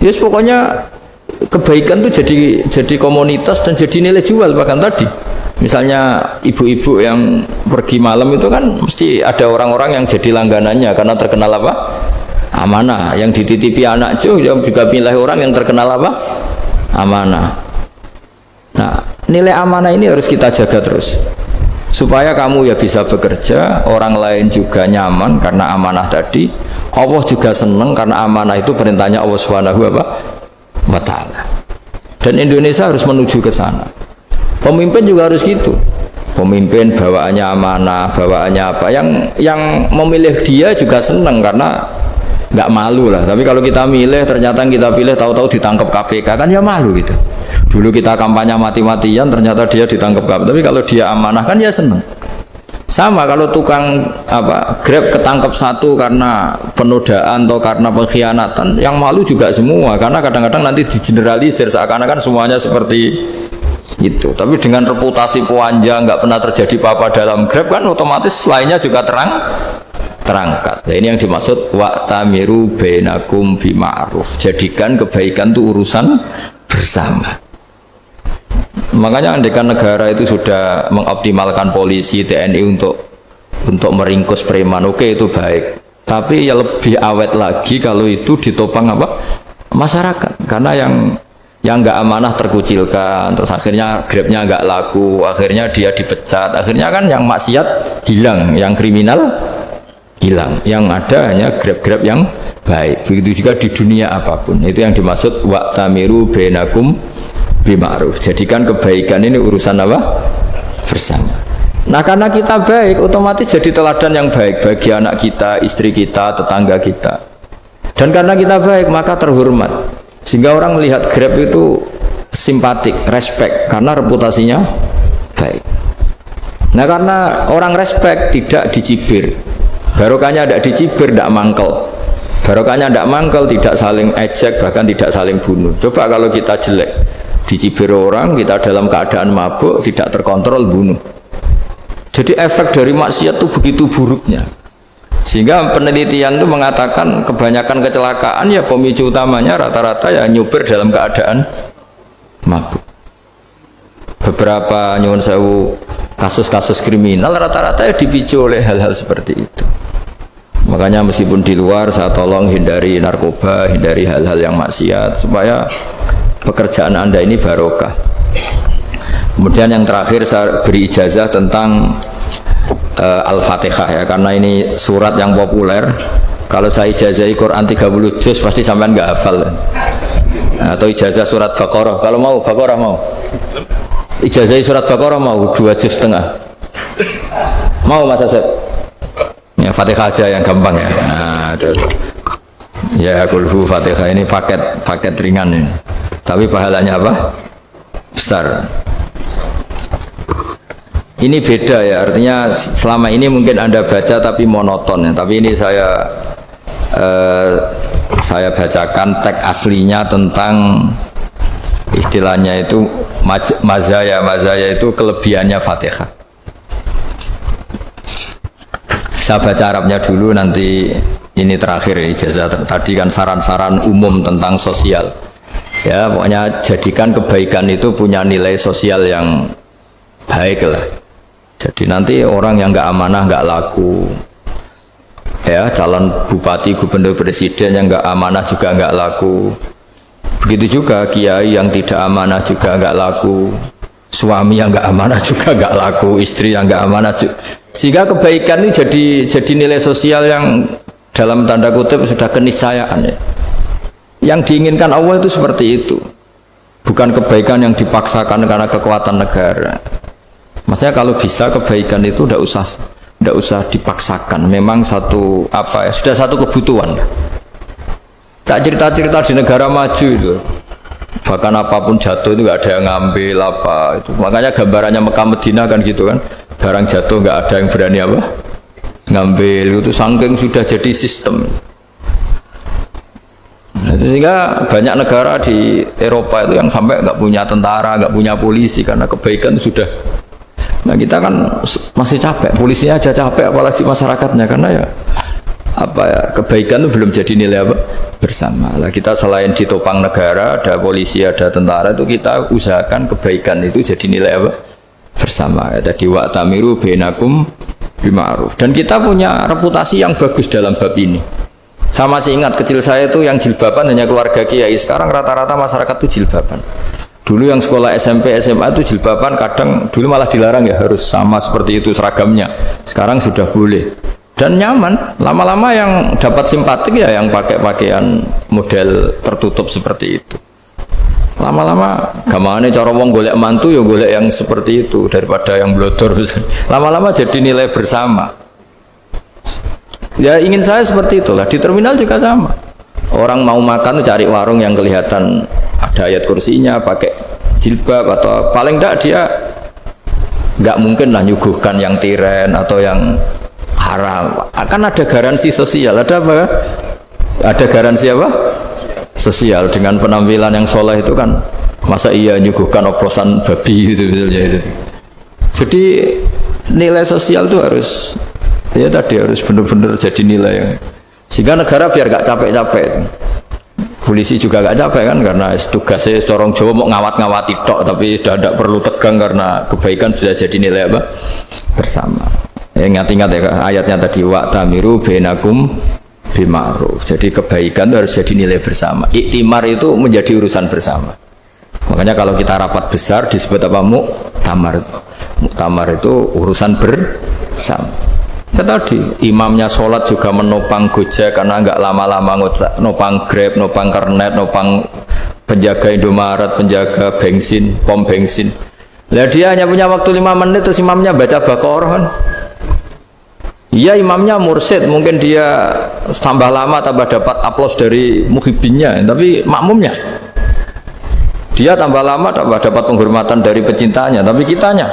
Yes, pokoknya kebaikan itu jadi komunitas dan jadi nilai jual. Bahkan tadi misalnya ibu-ibu yang pergi malam itu kan mesti ada orang-orang yang jadi langganannya karena terkenal apa? Amanah. Yang dititipi anak juga pilih orang yang terkenal apa? Amanah. Nah, nilai amanah ini harus kita jaga terus supaya kamu ya bisa bekerja, orang lain juga nyaman karena amanah tadi, Allah juga senang karena amanah itu perintahnya Allah Subhanahu wa ta'ala. Dan Indonesia harus menuju ke sana. Pemimpin juga harus gitu. Pemimpin bawaannya amanah, bawaannya apa, yang memilih dia juga senang karena nggak malu lah. Tapi kalau kita milih, ternyata yang kita pilih tahu-tahu ditangkap KPK, kan ya malu gitu. Dulu kita kampanye mati-matian, ternyata dia ditangkap KPK. Tapi kalau dia amanah kan ya seneng. Sama kalau tukang Grab ketangkep satu karena penodaan atau karena pengkhianatan, yang malu juga semua, karena kadang-kadang nanti digeneralisir seakan-akan semuanya seperti itu. Tapi dengan reputasi panjang, nggak pernah terjadi apa-apa dalam Grab, kan otomatis lainnya juga terangkat. Nah, ini yang dimaksud wa'tamiru bainakum bima'ruf. Jadikan kebaikan itu urusan bersama. Makanya andekan negara itu sudah mengoptimalkan polisi, TNI untuk meringkus preman, oke, itu baik. Tapi ya lebih awet lagi kalau itu ditopang masyarakat. Karena yang nggak amanah terkucilkan, terus akhirnya Grabnya nggak laku, akhirnya dia dipecat, akhirnya kan yang maksiat hilang, yang kriminal hilang, yang ada hanya Grab yang baik. Begitu juga di dunia apapun. Itu yang dimaksud wa'tamiru bainakum bima'ruf. Jadikan kebaikan ini urusan bersama. Nah, karena kita baik, otomatis jadi teladan yang baik bagi anak kita, istri kita, tetangga kita. Dan karena kita baik, maka terhormat. Sehingga orang melihat Grab itu simpatik, respect, karena reputasinya baik. Nah, karena orang respect, tidak dicibir. Barokahnya tidak dicibir, tidak mangkel. Barokahnya tidak mangkel, tidak saling ejek, bahkan tidak saling bunuh. Coba kalau kita jelek, dicibir orang, kita dalam keadaan mabuk, tidak terkontrol, bunuh. Jadi efek dari maksiat itu begitu buruknya. Sehingga penelitian itu mengatakan kebanyakan kecelakaan ya pemicu utamanya rata-rata ya nyupir dalam keadaan mabuk. Beberapa nyuwun sewu kasus-kasus kriminal rata-rata ya dipicu oleh hal-hal seperti itu. Makanya meskipun di luar saya tolong hindari narkoba, hindari hal-hal yang maksiat supaya pekerjaan Anda ini barokah. Kemudian yang terakhir saya beri ijazah tentang Al-Fatihah ya, karena ini surat yang populer. Kalau saya ijazahi Quran 30 juz pasti sampean nggak hafal. Atau ijazah surat Baqarah, kalau mau Baqarah mau. Ijazahi surat Baqarah mau 2 juz setengah. Mau Mas Asep? Ya Fatihah aja yang gampang ya. Nah, ya kulhu Fatihah ini paket ringan ini. Tapi pahalanya apa? Besar. Ini beda ya, artinya selama ini mungkin Anda baca tapi monoton ya. Tapi ini saya bacakan teks aslinya tentang istilahnya itu mazaya itu kelebihannya Fatihah. Saya baca Arabnya dulu, nanti ini terakhir ijazah. Tadi kan saran-saran umum tentang sosial. Ya, pokoknya jadikan kebaikan itu punya nilai sosial yang baik lah. Jadi nanti orang yang nggak amanah nggak laku. Ya, calon bupati, gubernur, presiden yang nggak amanah juga nggak laku. Begitu juga kiai yang tidak amanah juga nggak laku. Suami yang nggak amanah juga nggak laku. Istri yang nggak amanah juga. Sehingga kebaikan ini jadi nilai sosial yang dalam tanda kutip sudah keniscayaan ya. Yang diinginkan Allah itu seperti itu, bukan kebaikan yang dipaksakan karena kekuatan negara. Maksudnya kalau bisa kebaikan itu tidak usah dipaksakan. Memang sudah satu kebutuhan. Tak cerita-cerita di negara maju itu, bahkan apapun jatuh itu nggak ada yang ngambil apa itu. Makanya gambarannya Mekah Medina kan gitu kan, barang jatuh nggak ada yang berani ngambil itu, saking sudah jadi sistem. Sehingga banyak negara di Eropa itu yang sampai nggak punya tentara, nggak punya polisi karena kebaikan sudah. Nah, kita kan masih capek, polisinya aja capek, apalagi masyarakatnya, karena ya kebaikan itu belum jadi nilai bersama. Nah, kita selain ditopang negara, ada polisi, ada tentara, itu kita usahakan kebaikan itu jadi nilai bersama. Tadi wa'tamiru bainakum bima'ruf. Dan kita punya reputasi yang bagus dalam bab ini. Saya masih ingat kecil saya itu yang jilbaban hanya keluarga kiai. Sekarang rata-rata masyarakat itu jilbaban. Dulu yang sekolah SMP, SMA itu jilbaban kadang dulu malah dilarang ya, harus sama seperti itu seragamnya. Sekarang sudah boleh dan nyaman. Lama-lama yang dapat simpatik ya yang pakai pakaian model tertutup seperti itu. Lama-lama gamane cara wong golek mantu ya golek yang seperti itu daripada yang blodor. Lama-lama jadi nilai bersama. Ya ingin saya seperti itulah. Di terminal juga sama. Orang mau makan cari warung yang kelihatan ada ayat kursinya, pakai jilbab atau paling enggak dia nggak mungkin lah nyuguhkan yang tiren atau yang haram. Akan ada garansi sosial. Ada apa? Ada garansi apa? Sosial. Dengan penampilan yang soleh itu kan, masa iya nyuguhkan oplosan babi gitu misalnya itu. Jadi nilai sosial itu harus, ya tadi harus benar-benar jadi nilai yang, sehingga negara biar gak capek-capek. Polisi juga gak capek kan, karena tugasnya corong Jawa mau ngawat-ngawati tok, tapi sudah tidak perlu tegang karena kebaikan sudah jadi nilai apa? Bersama. Ya, ingat-ingat ya ayatnya tadi, wa tamiru bainakum bima'ruf. Jadi kebaikan itu harus jadi nilai bersama. Iktimar itu menjadi urusan bersama. Makanya kalau kita rapat besar disebut apa? Muktamar. Muktamar itu urusan bersama. Ya tadi imamnya sholat juga menopang Gojek karena nggak lama-lama nopang Grab, nopang Kernet, nopang penjaga Indomaret, penjaga bensin, pom bensin. Lah dia hanya punya waktu 5 menit terus imamnya baca Baqarah kan. Iya imamnya mursyid, mungkin dia tambah lama tambah dapat aplaus dari muhibbinnya, tapi makmumnya dia tambah lama tambah dapat penghormatan dari pecintanya, tapi kitanya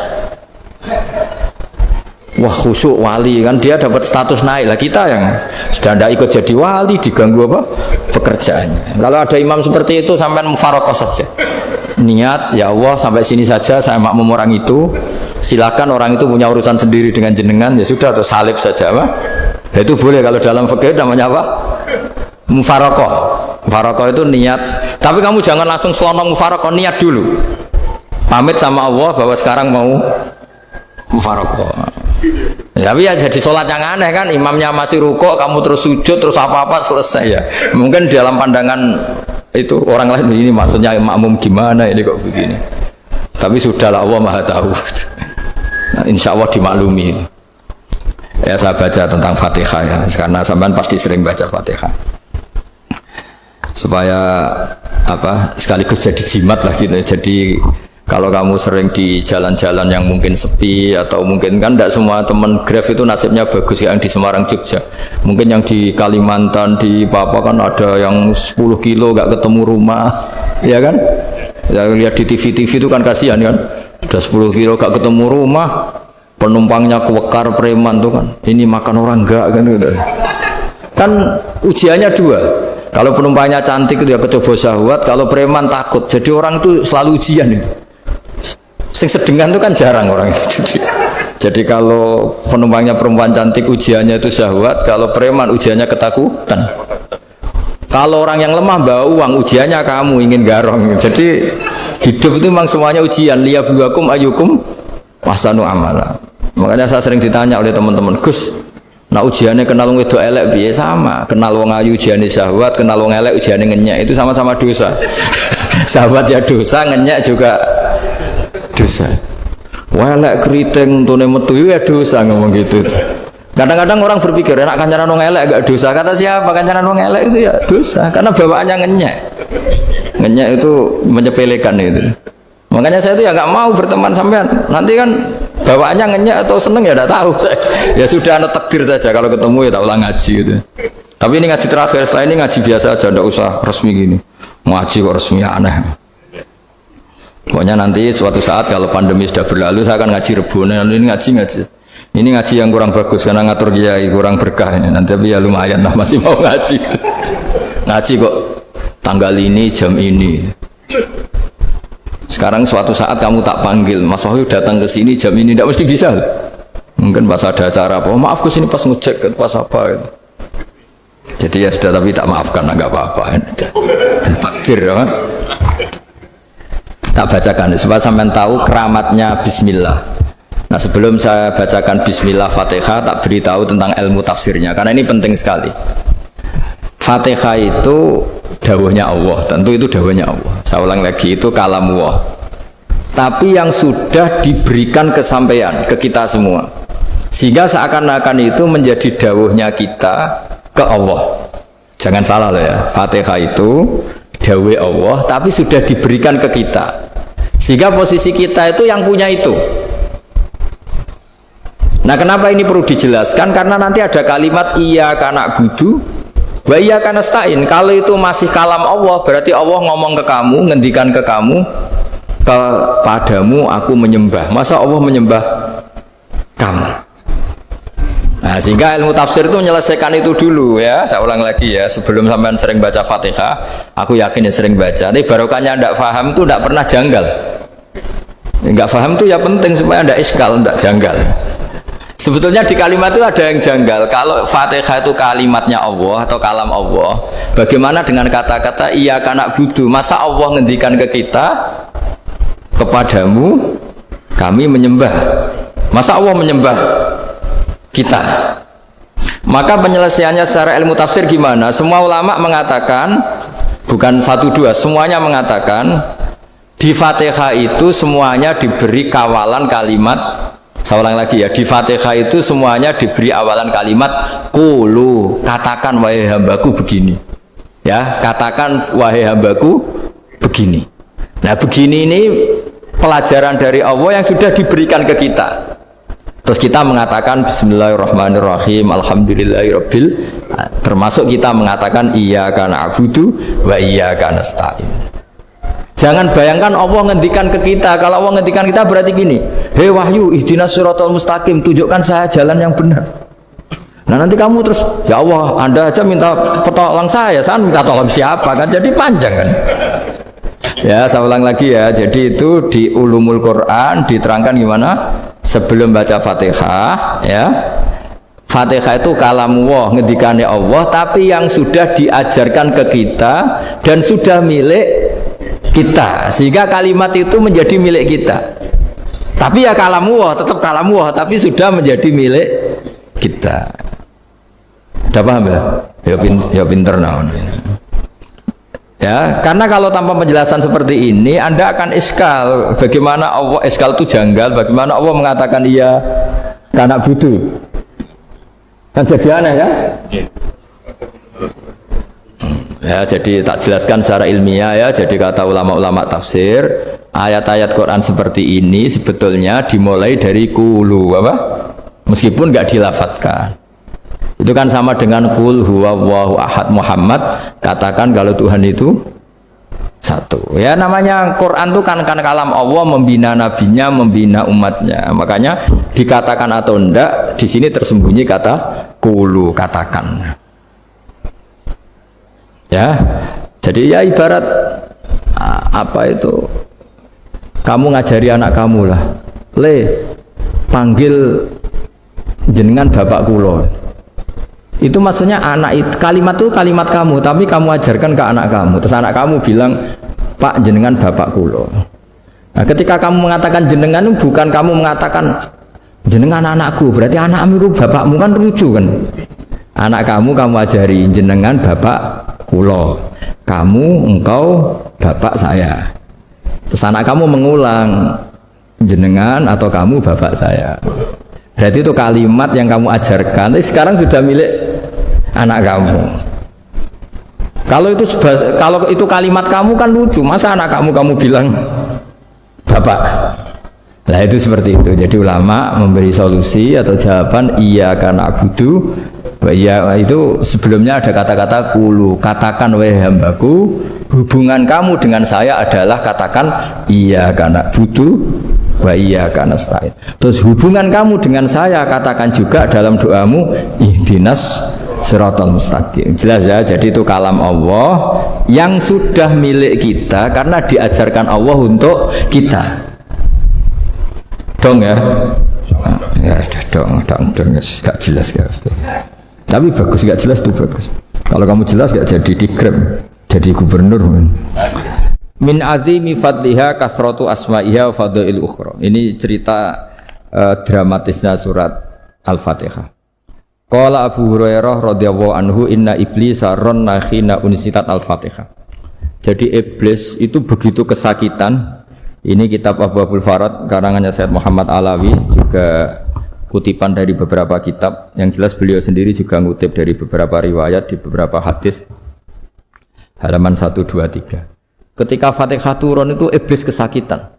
wah khusyuk wali kan, dia dapat status naik lah. Kita yang sudah tidak ikut jadi wali diganggu apa pekerjaannya. Kalau ada imam seperti itu sampai mufaroqah saja, niat ya Allah sampai sini saja saya makmum orang itu, silakan orang itu punya urusan sendiri dengan jenengan, ya sudah, atau salib saja apa ya, itu boleh. Kalau dalam fikih namanya apa? Mufaroqah. Mufaroqah itu niat, tapi kamu jangan langsung selonong mufaroqah, niat dulu pamit sama Allah bahwa sekarang mau mufaroqah. Ya, tapi ya jadi sholat yang aneh kan, imamnya masih rukuk, kamu terus sujud, terus apa-apa selesai ya. Mungkin dalam pandangan itu orang lain ini maksudnya makmum gimana ini kok begini. Tapi sudahlah, Allah Maha tahu. Nah, insya Allah dimaklumi. Ya saya baca tentang Fatihah ya, karena sampean pasti sering baca Fatihah. Supaya apa sekaligus jadi jimat lah gitu. Jadi kalau kamu sering di jalan-jalan yang mungkin sepi, atau mungkin kan tidak semua teman Grab itu nasibnya bagus yang di Semarang Jogja, mungkin yang di Kalimantan di Papua kan ada yang 10 kilo gak ketemu rumah ya kan, ya lihat di TV-TV itu kan kasihan kan, sudah 10 kilo gak ketemu rumah, penumpangnya kewekar preman tuh kan, ini makan orang enggak kan gitu. Kan ujiannya dua, kalau penumpangnya cantik itu ya kecoba syahwat, kalau preman takut. Jadi orang itu selalu ujian itu. Sing sedengan itu kan jarang orang itu. Jadi kalau penumpangnya perempuan cantik ujiannya itu syahwat, kalau preman ujiannya ketakutan. Kalau orang yang lemah bawa uang ujiannya kamu ingin garong. Jadi hidup itu memang semuanya ujian. Liyabluwakum ayyukum ahsanu amala. Makanya saya sering ditanya oleh teman-teman, Gus, nah ujiannya kenal wong wedok elek piye? Sama, kenal wong ayu ujiannya syahwat, kenal wong elek ujiannya ngenyek, itu sama-sama dosa. Syahwat ya dosa, ngenyek juga dosa. Welek keriting untune metu ya dosa, ngomong gitu. Kadang-kadang orang berpikir enak kancanan wong elek gak dosa. Kata siapa? Kancanan wong elek itu ya dosa, karena bawaannya ngenyek. Ngenyek itu menyepelekan itu. Makanya saya itu ya nggak mau berteman sampean. Nanti kan bawaannya ngenyek atau seneng ya tidak tahu. Ya sudah, ada takdir saja, kalau ketemu ya tak ulang ngaji gitu. Tapi ini ngaji terakhir, setelah ini ngaji biasa aja, tidak usah resmi gini. Ngaji kok resmi aneh. Pokoknya nanti suatu saat kalau pandemi sudah berlalu saya akan ngaji Rebone. Ini ngaji ini ngaji yang kurang bagus karena ngatur kiai kurang berkah ini. Nanti tapi ya lumayan lah, masih mau ngaji. Ngaji kok tanggal ini jam ini. Sekarang suatu saat kamu tak panggil, Mas Wahyu datang ke sini jam ini, tidak mesti bisa. Mungkin pas ada acara apa, oh, maaf ke sini pas ngecek pas apa gitu. Jadi ya sudah, tapi tak maafkan, enggak apa-apa. Takdir ya. Tak bacakan supaya sampean tahu keramatnya bismillah. Nah, sebelum saya bacakan bismillah Fatihah, tak beritahu tentang ilmu tafsirnya karena ini penting sekali. Fatihah itu dawuhnya Allah, tentu itu dawuhnya Allah. Saya ulang lagi, itu kalam Allah. Tapi yang sudah diberikan kesampaian ke kita semua. Sehingga seakan-akan itu menjadi dawuhnya kita ke Allah. Jangan salah loh ya. Fatihah itu dawuh Allah tapi sudah diberikan ke kita. Sehingga posisi kita itu yang punya itu. Nah, kenapa ini perlu dijelaskan? Karena nanti ada kalimat iyyaka na'budu wa iyyaka nasta'in. Kalau itu masih kalam Allah, berarti Allah ngomong ke kamu, ngendikan ke kamu, kepadamu aku menyembah. Masa Allah menyembah kamu? Nah, sehingga ilmu tafsir itu menyelesaikan itu dulu ya. Saya ulang lagi ya, sebelum sampean sering baca Fatihah, aku yakin ya sering baca. Tapi barokahnya ndak paham itu ndak pernah janggal. Nggak paham itu ya penting supaya ndak iskal, ndak janggal. Sebetulnya di kalimat itu ada yang janggal. Kalau Fatihah itu kalimatnya Allah atau kalam Allah, bagaimana dengan kata-kata iyyaka na'budu? Masa Allah ngendikan ke kita, kepadamu kami menyembah? Masa Allah menyembah kita? Maka penyelesaiannya secara ilmu tafsir gimana? Semua ulama mengatakan, bukan satu dua, semuanya mengatakan di Fatihah itu semuanya diberi kawalan kalimat. Saya ulang lagi ya, di Fatihah itu semuanya diberi awalan kalimat qulu, katakan wahai hambaku begini. Ya, katakan wahai hambaku begini. Nah, begini ini pelajaran dari Allah yang sudah diberikan ke kita. Terus kita mengatakan bismillahirrahmanirrahim, alhamdulillahirabbil, termasuk kita mengatakan iyyaka na'budu wa iyyaka nasta'in. Jangan bayangkan Allah ngendikan ke kita. Kalau Allah ngendikan kita berarti gini, hei wahyu ihdinas siratal mustaqim, tunjukkan saya jalan yang benar. Nah nanti kamu terus, ya Allah Anda aja minta petolong saya minta tolong siapa kan, jadi panjang kan. Ya saya ulang lagi ya, jadi itu di ulumul Quran diterangkan gimana sebelum baca Fatihah ya. Fatihah itu kalamullah, ngendikannya Allah, tapi yang sudah diajarkan ke kita dan sudah milik kita, sehingga kalimat itu menjadi milik kita. Tapi ya kalamullah, tetap kalamullah, tapi sudah menjadi milik kita. Udah paham ya? Ya pinter naon. Ya, karena kalau tanpa penjelasan seperti ini, Anda akan iskal. Bagaimana Allah iskal itu janggal? Bagaimana Allah mengatakan iya karena butuh? Kan jadi aneh ya? Ya, jadi tak jelaskan secara ilmiah ya. Jadi kata ulama-ulama tafsir, ayat-ayat Quran seperti ini sebetulnya dimulai dari qulu apa? Meskipun nggak dilafatkan. Itu kan sama dengan qul huwallahu ahad Muhammad, katakan kalau Tuhan itu satu. Ya namanya Quran itu kan kalam Allah, membina nabinya, membina umatnya. Makanya dikatakan atau enggak, di sini tersembunyi kata qulu, katakan. Ya, jadi ya ibarat apa itu? Kamu ngajari anak kamu lah, panggil jenengan bapak kulo. Itu maksudnya anak itu, kalimat itu kalimat kamu, tapi kamu ajarkan ke anak kamu. Terus anak kamu bilang, Pak jenengan bapak kulo. Nah, ketika kamu mengatakan jenengan, bukan kamu mengatakan jenengan anakku, berarti anakmu itu bapakmu, kan lucu kan? Anak kamu ajari jenengan bapak kulo, kamu engkau bapak saya. Terus anak kamu mengulang jenengan atau kamu bapak saya. Berarti itu kalimat yang kamu ajarkan, tapi sekarang sudah milik anak kamu. Kalau itu kalimat kamu kan lucu, masa anak kamu bilang bapak. Nah itu seperti itu. Jadi ulama memberi solusi atau jawaban iyyaka na'budu wa iyyaka, itu sebelumnya ada kata-kata qulu, katakan wahai hambaku, hubungan kamu dengan saya adalah katakan iyyaka na'budu wa iyyaka nasta'in. Terus hubungan kamu dengan saya katakan juga dalam doamu ihdinas siratal mustaqim. Jelas ya, jadi itu kalam Allah yang sudah milik kita karena diajarkan Allah untuk kita. Dong ya, ya dong, gak jelas gak. Tapi bagus, gak jelas tuh bagus. Kalau kamu jelas gak jadi dikrem, jadi gubernur. Min azimi fadliha kasratu asma'iha wa fadail ukhra. Ini cerita dramatisnya surat Al-Fatihah. Qala Abu Hurairah radhiyallahu anhu inna iblisa ranna khina unsitat Al-Fatihah. Jadi iblis itu begitu kesakitan. Ini kitab Abu Abul Farad karangannya Syed Muhammad Alawi, juga kutipan dari beberapa kitab. Yang jelas beliau sendiri juga ngutip dari beberapa riwayat di beberapa hadis. Halaman 123. Ketika Fatihah turun itu iblis kesakitan.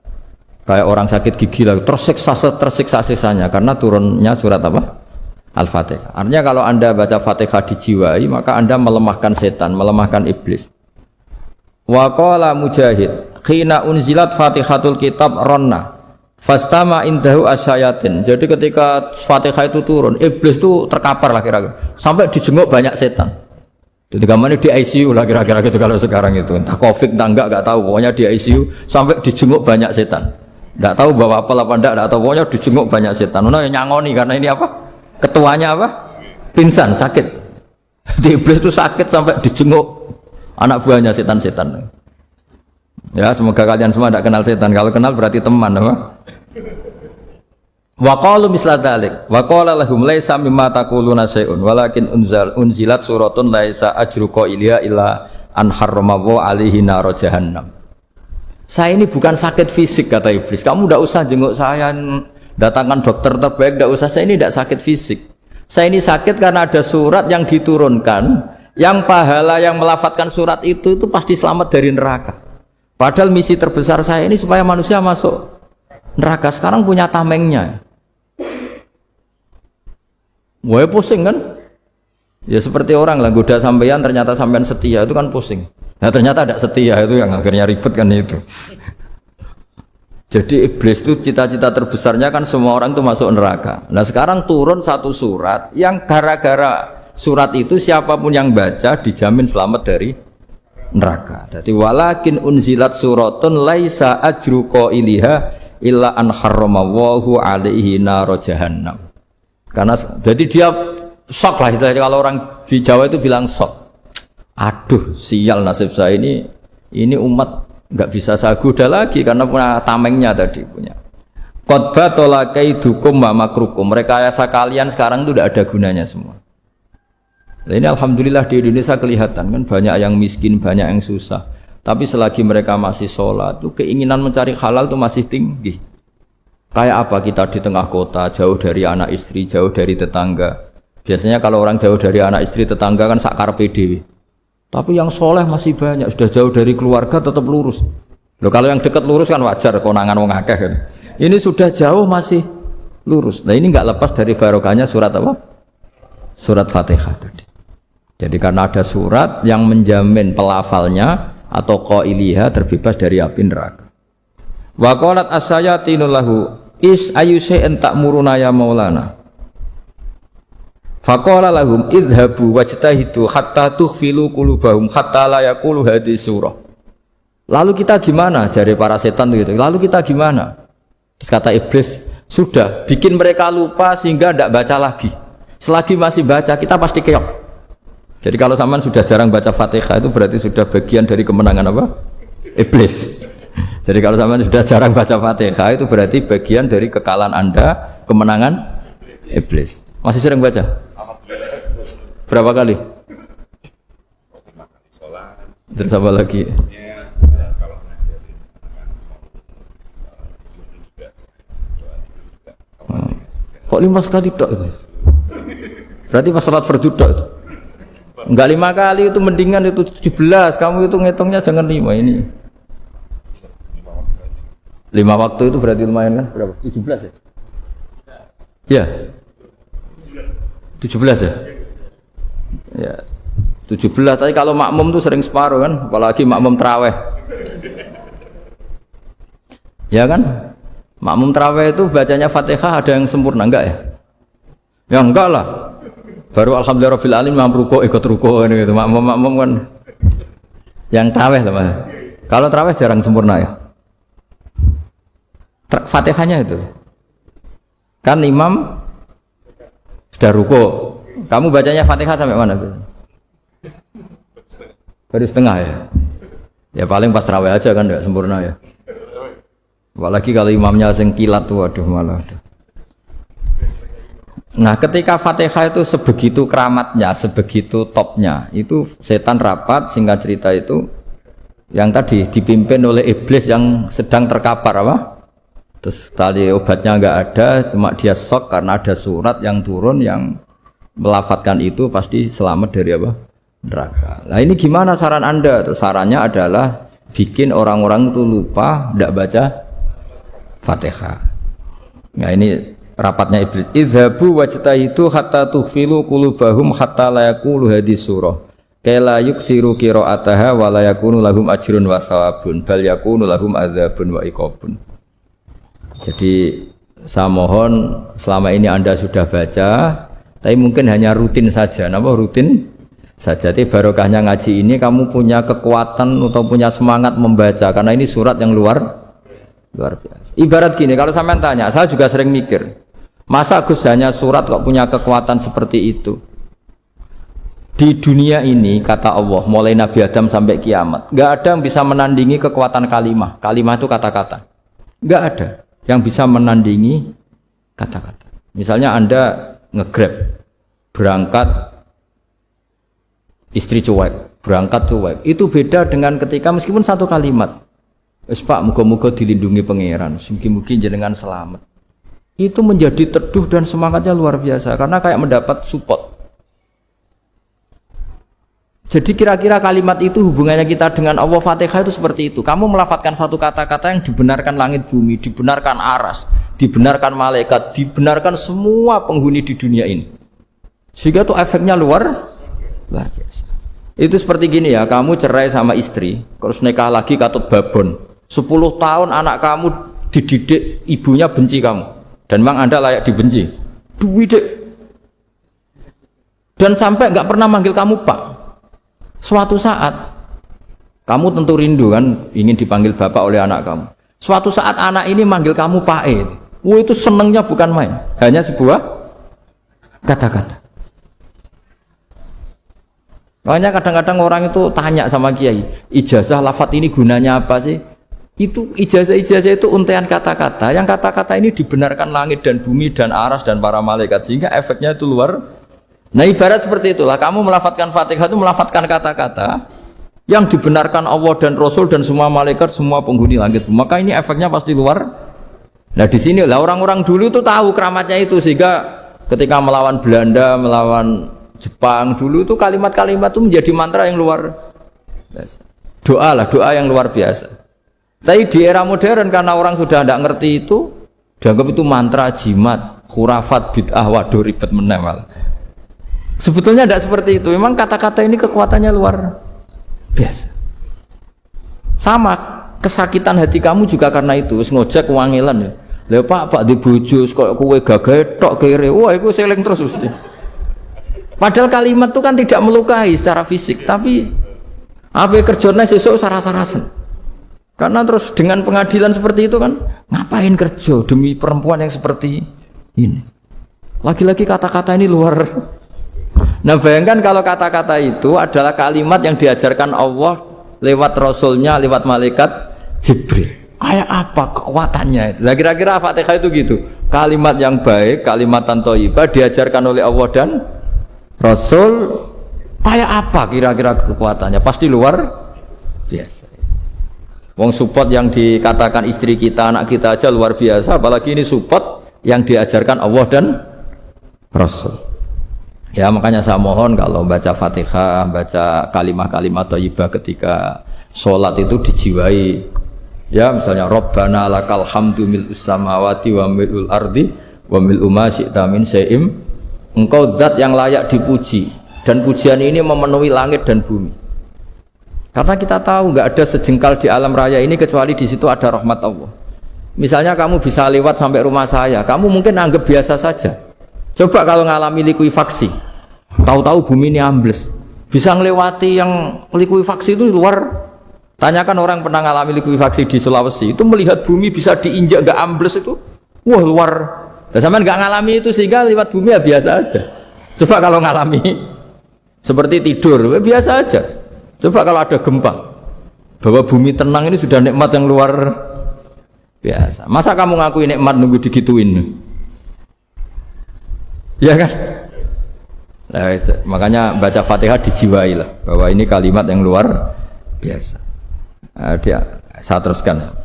Kayak orang sakit gigi lah, tersiksa-siksanya karena turunnya surat apa? Al-Fatihah. Artinya kalau Anda baca Fatihah dijiwai, maka Anda melemahkan setan, melemahkan iblis. Wa qala Mujahid, khina unzilat Fatihatul Kitab ronna fastama indahu asyayatin. Jadi ketika Fatihah itu turun, iblis itu terkapar lah kira-kira. Sampai dijenguk banyak setan. Jadi gambarnya di ICU lah kira-kira gitu kalau sekarang itu. Entah Covid entah enggak tahu, pokoknya di ICU sampai dijenguk banyak setan. Tidak tahu bawa apa enggak tahu, pokoknya dijenguk banyak setan. Yang nyangoni karena ini apa? Ketuanya apa? Pingsan, sakit. Di iblis itu sakit sampai dijenguk anak buahnya setan-setan. Ya, semoga kalian semua tidak kenal setan. Kalau kenal berarti teman, apa? Wa qalu misla dzalik. Wa qala lahum laisa mimma taquluna syai'un walakin unzilat suratun laisa ajru qailiha illa an harramahu alaihi nar jahannam. Saya ini bukan sakit fisik kata iblis. Kamu tidak usah jenguk saya, datangkan dokter terbaik, tidak usah. Saya ini tidak sakit fisik. Saya ini sakit karena ada surat yang diturunkan, yang pahala yang melafadzkan surat itu pasti selamat dari neraka. Padahal misi terbesar saya ini supaya manusia masuk neraka. Sekarang punya tamengnya. Wah pusing kan? Ya seperti orang lah goda sampean ternyata sampean setia itu kan pusing. Nah ternyata tidak setia itu yang akhirnya ribet kan itu. Jadi iblis itu cita-cita terbesarnya kan semua orang itu masuk neraka. Nah sekarang turun satu surat yang gara-gara surat itu siapapun yang baca dijamin selamat dari neraka. Jadi walakin unzilat suratun laisa ajru qailiha illa an harramahu alaihi nar jahannam. Karena jadi dia shock lah itu kalau orang di Jawa itu bilang shock. Aduh, sial nasib saya ini umat nggak bisa saya goda lagi karena punya tamengnya tadi punya. Qad batala kaidukum wa makrukum. Rekayasa kalian sekarang itu tidak ada gunanya semua. Nah, ini alhamdulillah di Indonesia kelihatan kan banyak yang miskin, banyak yang susah. Tapi selagi mereka masih sholat, tuh keinginan mencari halal itu masih tinggi. Kayak apa kita di tengah kota, jauh dari anak istri, jauh dari tetangga. Biasanya kalau orang jauh dari anak istri, tetangga kan sakar PDW. Tapi yang soleh masih banyak, sudah jauh dari keluarga tetap lurus. Loh kalau yang dekat lurus kan wajar, konangan wong akeh kan. Ini sudah jauh masih lurus. Nah ini nggak lepas dari barokahnya surat apa? Surat Fatihah tadi. Jadi karena ada surat yang menjamin pelafalnya atau qailiha terbebas dari api neraka. Wa qalat as-sayatinu lahu is ayyusai'in ta'muruna ya maulana. Faqala lahum idhabu wajtahidu hatta tukhfilu qulubahum hatta la yaqulu hadhihi surah. Lalu kita gimana? Jari para setan itu. Lalu kita gimana? Terus kata iblis, sudah bikin mereka lupa sehingga tidak baca lagi. Selagi masih baca kita pasti keok. Jadi kalau sampean sudah jarang baca Fatihah itu berarti sudah bagian dari kemenangan apa? Iblis. Jadi kalau sampean sudah jarang baca Fatihah itu berarti bagian dari kekalahan Anda, kemenangan iblis. Masih sering baca? Berapa kali? Terus apa lagi? Kok 5 kali tok itu? Berarti pas salat fardu tok itu? Enggak 5 kali itu mendingan itu 17. Kamu itu ngitungnya jangan 5 ini. 5 waktu itu berarti lumayan kan? Berapa? 17 ya? Ya. 17 ya? Ya. 17 tapi kalau makmum tuh sering separuh kan, apalagi makmum tarawih. Ya kan? Makmum tarawih itu bacanya Fatihah ada yang sempurna enggak ya? Ya enggak lah. Baru alhamdulillahirabbil alamin mampu ruku ikut ruku gitu. Makmum kan yang tarawih lah Mas. Kalau tarawih jarang sempurna ya. Fatihahnya itu. Kan imam sudah ruku. Kamu bacanya Fatihah sampai mana? Baru setengah ya. Ya paling pas tarawih aja kan enggak sempurna ya. Apalagi kalau imamnya sing kilat tuh waduh malah. Nah, ketika Fatihah itu sebegitu keramatnya, sebegitu topnya, itu setan rapat, singkat cerita itu yang tadi dipimpin oleh iblis yang sedang terkapar apa? Terus tali obatnya enggak ada, cuma dia shock karena ada surat yang turun yang melafatkan itu pasti selamat dari apa? Neraka. Nah ini gimana saran Anda? Terus sarannya adalah bikin orang-orang itu lupa, tidak baca Fatihah. Nah ini rapatnya Iblis. Idzabu wajtahidu hatta tughfilu qulubahum hatta la yaqulu hadis surah. Kala yuksiru qira'ataha wa la yakunu lahum ajrun wa thawabun bal yakunu lahum adzabun wa iqabun. Jadi saya mohon selama ini Anda sudah baca, tapi mungkin hanya rutin saja. Napa rutin saja? Jadi barokahnya ngaji ini kamu punya kekuatan atau punya semangat membaca karena ini surat yang luar biasa. Ibarat gini, kalau sampean tanya, saya juga sering mikir, masa Gus hanya surat kok punya kekuatan seperti itu? Di dunia ini kata Allah, mulai Nabi Adam sampai kiamat, nggak ada yang bisa menandingi kekuatan kalimah. Kalimah itu kata-kata. Nggak ada yang bisa menandingi kata-kata. Misalnya Anda nge-grab, berangkat istri cuek, berangkat cuek. Itu beda dengan ketika meskipun satu kalimat. Wes Pak, muga-muga dilindungi pangeran, mungkin jenengan selamat. Itu menjadi teduh dan semangatnya luar biasa karena kayak mendapat support. Jadi kira-kira kalimat itu hubungannya kita dengan Allah. Fatihah itu seperti itu. Kamu melafadzkan satu kata-kata yang dibenarkan langit bumi, dibenarkan aras, dibenarkan malaikat, dibenarkan semua penghuni di dunia ini. Sehingga itu efeknya luar biasa. Itu seperti gini ya, kamu cerai sama istri, terus nikah lagi katut babon. 10 tahun anak kamu dididik, ibunya benci kamu. Dan memang Anda layak dibenci. Dididik. Dan sampai nggak pernah manggil kamu Pak. Suatu saat, kamu tentu rindu kan, ingin dipanggil Bapak oleh anak kamu. Suatu saat anak ini manggil kamu Pak E. Itu senengnya bukan main. Hanya sebuah kata-kata. Makanya kadang-kadang orang itu tanya sama kiai, ijazah lafadz ini gunanya apa sih? Itu ijazah-ijazah itu untaian kata-kata. Yang kata-kata ini dibenarkan langit dan bumi dan aras dan para malaikat sehingga efeknya itu luar. Nah ibarat seperti itulah. Kamu melafadzkan Fatihah itu melafadzkan kata-kata yang dibenarkan Allah dan Rasul dan semua malaikat, semua penghuni langit. Maka ini efeknya pasti luar. Nah di sini lah orang-orang dulu itu tahu keramatnya itu sehingga ketika melawan Belanda, melawan Jepang dulu itu kalimat-kalimat itu menjadi mantra yang luar biasa. Doa lah, doa yang luar biasa. Tapi di era modern karena orang sudah tidak ngerti itu, dianggap itu mantra, jimat, khurafat, bid'ah, waduh ribet meneh malah. Sebetulnya tidak seperti itu. Memang kata-kata ini kekuatannya luar biasa. Sama kesakitan hati kamu juga karena itu. Ngojek wangilan ya. Lha Pak di bojo kok kowe gagah tok kere. Wah, iku seling terus mesti. Padahal kalimat itu kan tidak melukai secara fisik, tapi apa kerjanya sesuk sarasa-rasen. Karena terus dengan pengadilan seperti itu kan, ngapain kerja demi perempuan yang seperti ini? Lagi-lagi kata-kata ini luar. Nah bayangkan kalau kata-kata itu adalah kalimat yang diajarkan Allah lewat Rasulnya, lewat malaikat Jibril. Kayak apa kekuatannya? Nah kira-kira Fatihah itu gitu. Kalimat yang baik, kalimatan thayyibah diajarkan oleh Allah dan Rasul, kayak apa kira-kira kekuatannya? Pasti luar biasa. Wong support yang dikatakan istri kita, anak kita aja luar biasa, apalagi ini support yang diajarkan Allah dan Rasul. Ya makanya saya mohon kalau baca Fatihah, baca kalimat-kalimat thayyibah ketika sholat itu dijiwai. Ya misalnya Rabbana lakal hamdu mil'us samawati wa mil'ul ardi wa mil'u ma syi'ta min syai'im. Engkau zat yang layak dipuji dan pujian ini memenuhi langit dan bumi. Karena kita tahu nggak ada sejengkal di alam raya ini kecuali di situ ada rahmat Allah. Misalnya kamu bisa lewat sampai rumah saya, kamu mungkin anggap biasa saja. Coba kalau ngalami likuifaksi, tahu-tahu bumi ini ambles, bisa ngelewati yang likuifaksi itu luar. Tanyakan orang pernah ngalami likuifaksi di Sulawesi, itu melihat bumi bisa diinjak nggak ambles itu, wah luar. Dan sampean nggak ngalami itu sehingga lewat bumi ya biasa aja. Coba kalau ngalami seperti tidur, ya biasa aja. Coba kalau ada gempa, bahwa bumi tenang ini sudah nikmat yang luar biasa. Masa kamu ngakui nikmat nunggu digituin? Ya kan? Nah, makanya baca Fatihah dijiwai lah, bahwa ini kalimat yang luar biasa. Saya teruskan.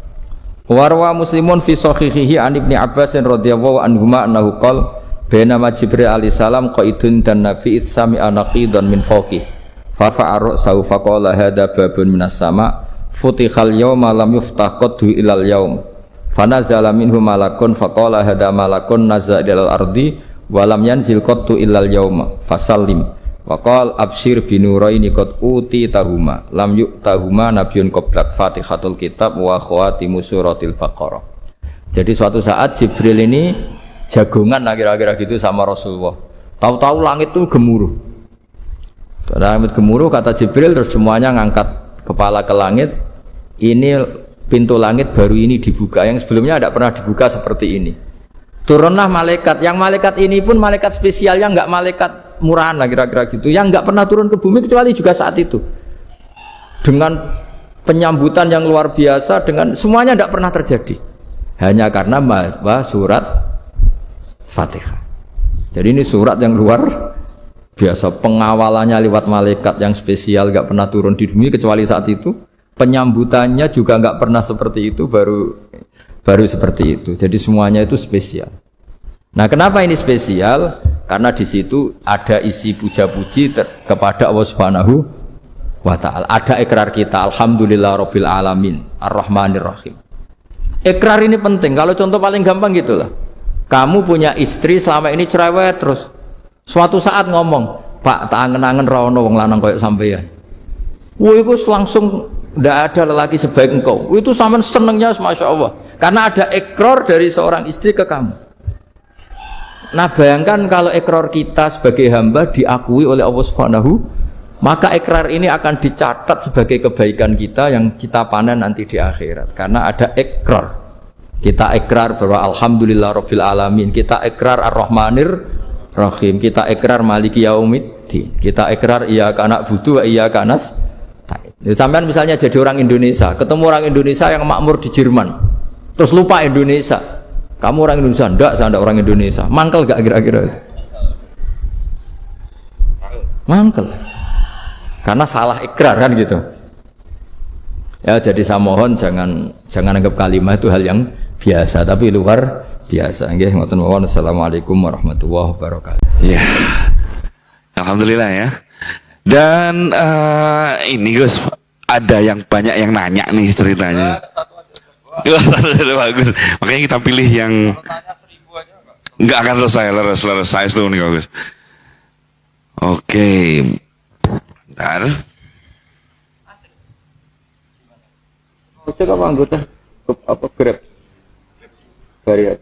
Warwa Muslimun fi sahihihi an Ibnu Abbas radhiyallahu anhuma annahu qala bainama Jibril alaihi salam qaidun dan Nabi sami'a naqidan min fawqi fa fa'ara saufa qala hadza babun minas sama futihal yauma lam yuftah qaddu ilal yaum Fanazala minhu malakun faqala hada malakun nazza ilal ardi wa lam yanzil qattu illal yauma fasallim wa qala absyir binuraini qad uti tahuma lam yu'tahuma nabiyyun qablak Fatihatul kitab wa khawatimu suratil Baqarah. Jadi suatu saat Jibril ini jagongan kira-kira gitu sama Rasulullah. Tahu-tahu langit itu gemuruh. Langit gemuruh kata Jibril, terus semuanya ngangkat kepala ke langit. Ini pintu langit baru ini dibuka, yang sebelumnya tidak pernah dibuka seperti ini. Turunlah malaikat, yang malaikat ini pun malaikat spesial, yang enggak malaikat murahan lah kira-kira gitu, yang enggak pernah turun ke bumi kecuali juga saat itu. Dengan penyambutan yang luar biasa, dengan semuanya tidak pernah terjadi. Hanya karena surat Fatihah. Jadi ini surat yang luar biasa, pengawalannya lewat malaikat yang spesial, enggak pernah turun di bumi kecuali saat itu. Penyambutannya juga nggak pernah seperti itu, baru seperti itu. Jadi semuanya itu spesial. Nah, kenapa ini spesial? Karena di situ ada isi puja-puji kepada Allah Subhanahu wa Ta'ala. Ada ikrar kita, alhamdulillah rabbil alamin, ar-rahmanir rahim. Ikrar ini penting. Kalau contoh paling gampang gitulah. Kamu punya istri selama ini cerewet terus. Suatu saat ngomong, Pak, tak angen-angen ra ono wong lanang koyo sampeyan. Wah, itu langsung tidak ada lelaki sebaik engkau. Itu sama senengnya, masya Allah. Karena ada ikrar dari seorang istri ke kamu. Nah, bayangkan kalau ikrar kita sebagai hamba diakui oleh Allah Subhanahu, maka ikrar ini akan dicatat sebagai kebaikan kita yang kita panen nanti di akhirat. Karena ada ikrar. Kita ikrar bahwa alhamdulillah rabbil alamin. Kita ikrar ar-rahmanir rahim. Kita ikrar maliki yaumiddin. Kita ikrar iyyaka na'budu wa iyyaka nasta'in. Sampean misalnya jadi orang Indonesia, ketemu orang Indonesia yang makmur di Jerman, terus lupa Indonesia. Kamu orang Indonesia? Enggak, saya enggak orang Indonesia. Mangkel gak kira-kira? Mangkel. Karena salah ikrar kan gitu. Ya, jadi saya mohon jangan anggap kalimat itu hal yang biasa, tapi luar biasa. Nggih, ngoten mawon. Assalamualaikum warahmatullahi wabarakatuh. Ya. Alhamdulillah ya. Dan ini Gus, ada yang banyak yang nanya nih ceritanya. Bagus. Makanya kita pilih yang nggak akan selesai itu nih Gus. Oke. Bentar. Cek apa anggota? Apa Grab? Variat.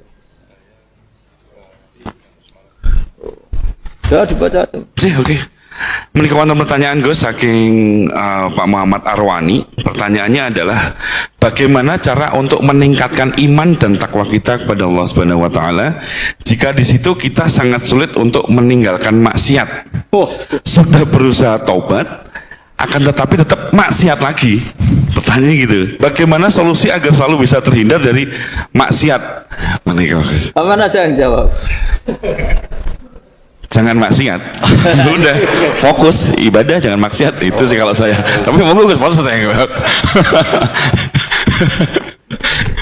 Ya dibaca tuh. Oke. Menikah pertanyaan Gus saking Pak Muhammad Arwani. Pertanyaannya adalah bagaimana cara untuk meningkatkan iman dan takwa kita kepada Allah Subhanahu wa Ta'ala jika di situ kita sangat sulit untuk meninggalkan maksiat. Sudah berusaha taubat akan tetapi tetap maksiat lagi. Pertanyaannya gitu. Bagaimana solusi agar selalu bisa terhindar dari maksiat? Menikah Gus. Aman aja yang jawab. Jangan maksiat. Udah fokus ibadah, jangan maksiat. Itu sih kalau saya. Tapi monggo Gus, masa saya enggak.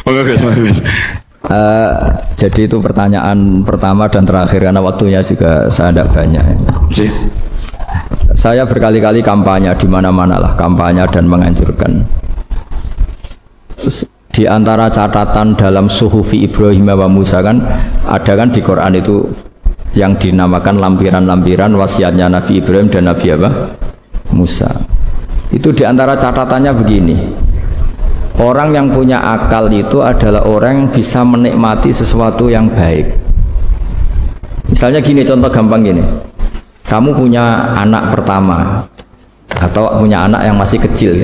Monggo Gus. Jadi itu pertanyaan pertama dan terakhir karena waktunya juga saya tidak banyak. Saya berkali-kali kampanye di mana-mana lah, kampanye dan menganjurkan. Di antara catatan dalam Suhufi Ibrahim wa Musa kan ada kan di Quran itu yang dinamakan lampiran-lampiran wasiatnya Nabi Ibrahim dan Nabi Musa. Itu diantara catatannya begini, orang yang punya akal itu adalah orang yang bisa menikmati sesuatu yang baik. Misalnya gini, contoh gampang gini, kamu punya anak pertama atau punya anak yang masih kecil,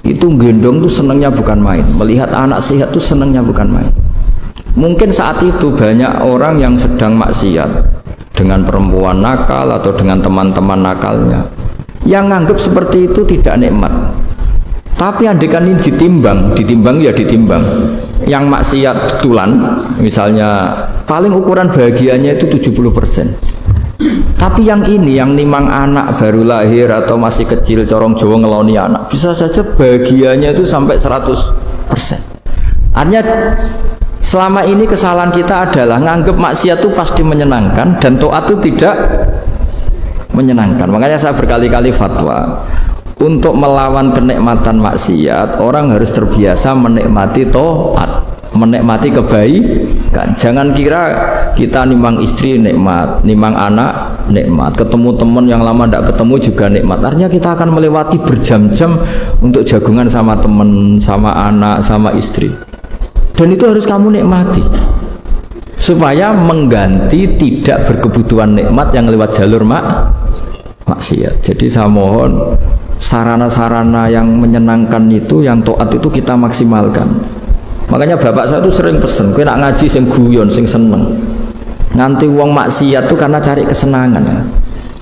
itu gendong tuh senengnya bukan main, melihat anak sehat tuh senengnya bukan main. Mungkin saat itu banyak orang yang sedang maksiat dengan perempuan nakal atau dengan teman-teman nakalnya yang nganggap seperti itu tidak nikmat. Tapi andekan ini ditimbang ya ditimbang. Yang maksiat betulan misalnya paling ukuran bahagianya itu 70%. Tapi yang ini yang nimang anak baru lahir atau masih kecil corong Jawa ngeloni anak bisa saja bahagianya itu sampai 100%. Artinya selama ini kesalahan kita adalah nganggep maksiat itu pasti menyenangkan dan taat itu tidak menyenangkan. Makanya saya berkali-kali fatwa untuk melawan kenikmatan maksiat orang harus terbiasa menikmati taat. menikmati kebaikan. Jangan kira kita nimang istri nikmat, nimang anak nikmat, ketemu teman yang lama tidak ketemu juga nikmat. Artinya kita akan melewati berjam-jam untuk jagungan sama teman, sama anak, sama istri. Dan itu harus kamu nikmati supaya mengganti tidak berkebutuhan nikmat yang lewat jalur maksiat. Jadi saya mohon sarana-sarana yang menyenangkan itu, yang taat itu kita maksimalkan. Makanya bapak saya itu sering pesen, kowe nak ngaji sing guyon, sing seneng. Nanti uang maksiat itu karena cari kesenangan.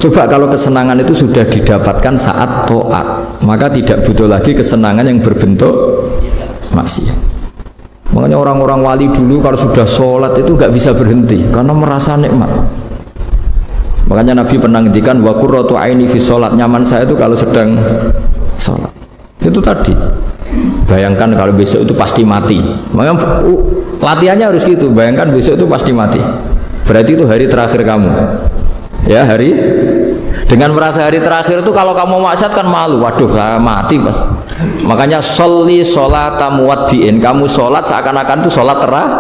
Coba kalau kesenangan itu sudah didapatkan saat taat, maka tidak butuh lagi kesenangan yang berbentuk maksiat. Makanya orang-orang wali dulu kalau sudah sholat itu nggak bisa berhenti karena merasa nikmat. Makanya Nabi pernah ngendikan wa qurratu aini fi sholat, nyaman saya itu kalau sedang sholat. Itu tadi. Bayangkan kalau besok itu pasti mati. Makanya latihannya harus gitu. Bayangkan besok itu pasti mati. Berarti itu hari terakhir kamu. Ya, hari dengan merasa hari terakhir itu kalau kamu maksiat kan malu. Waduh, saya mati Mas. Makanya sholli sholata muwaddiin. Kamu sholat seakan-akan itu sholat terakhir.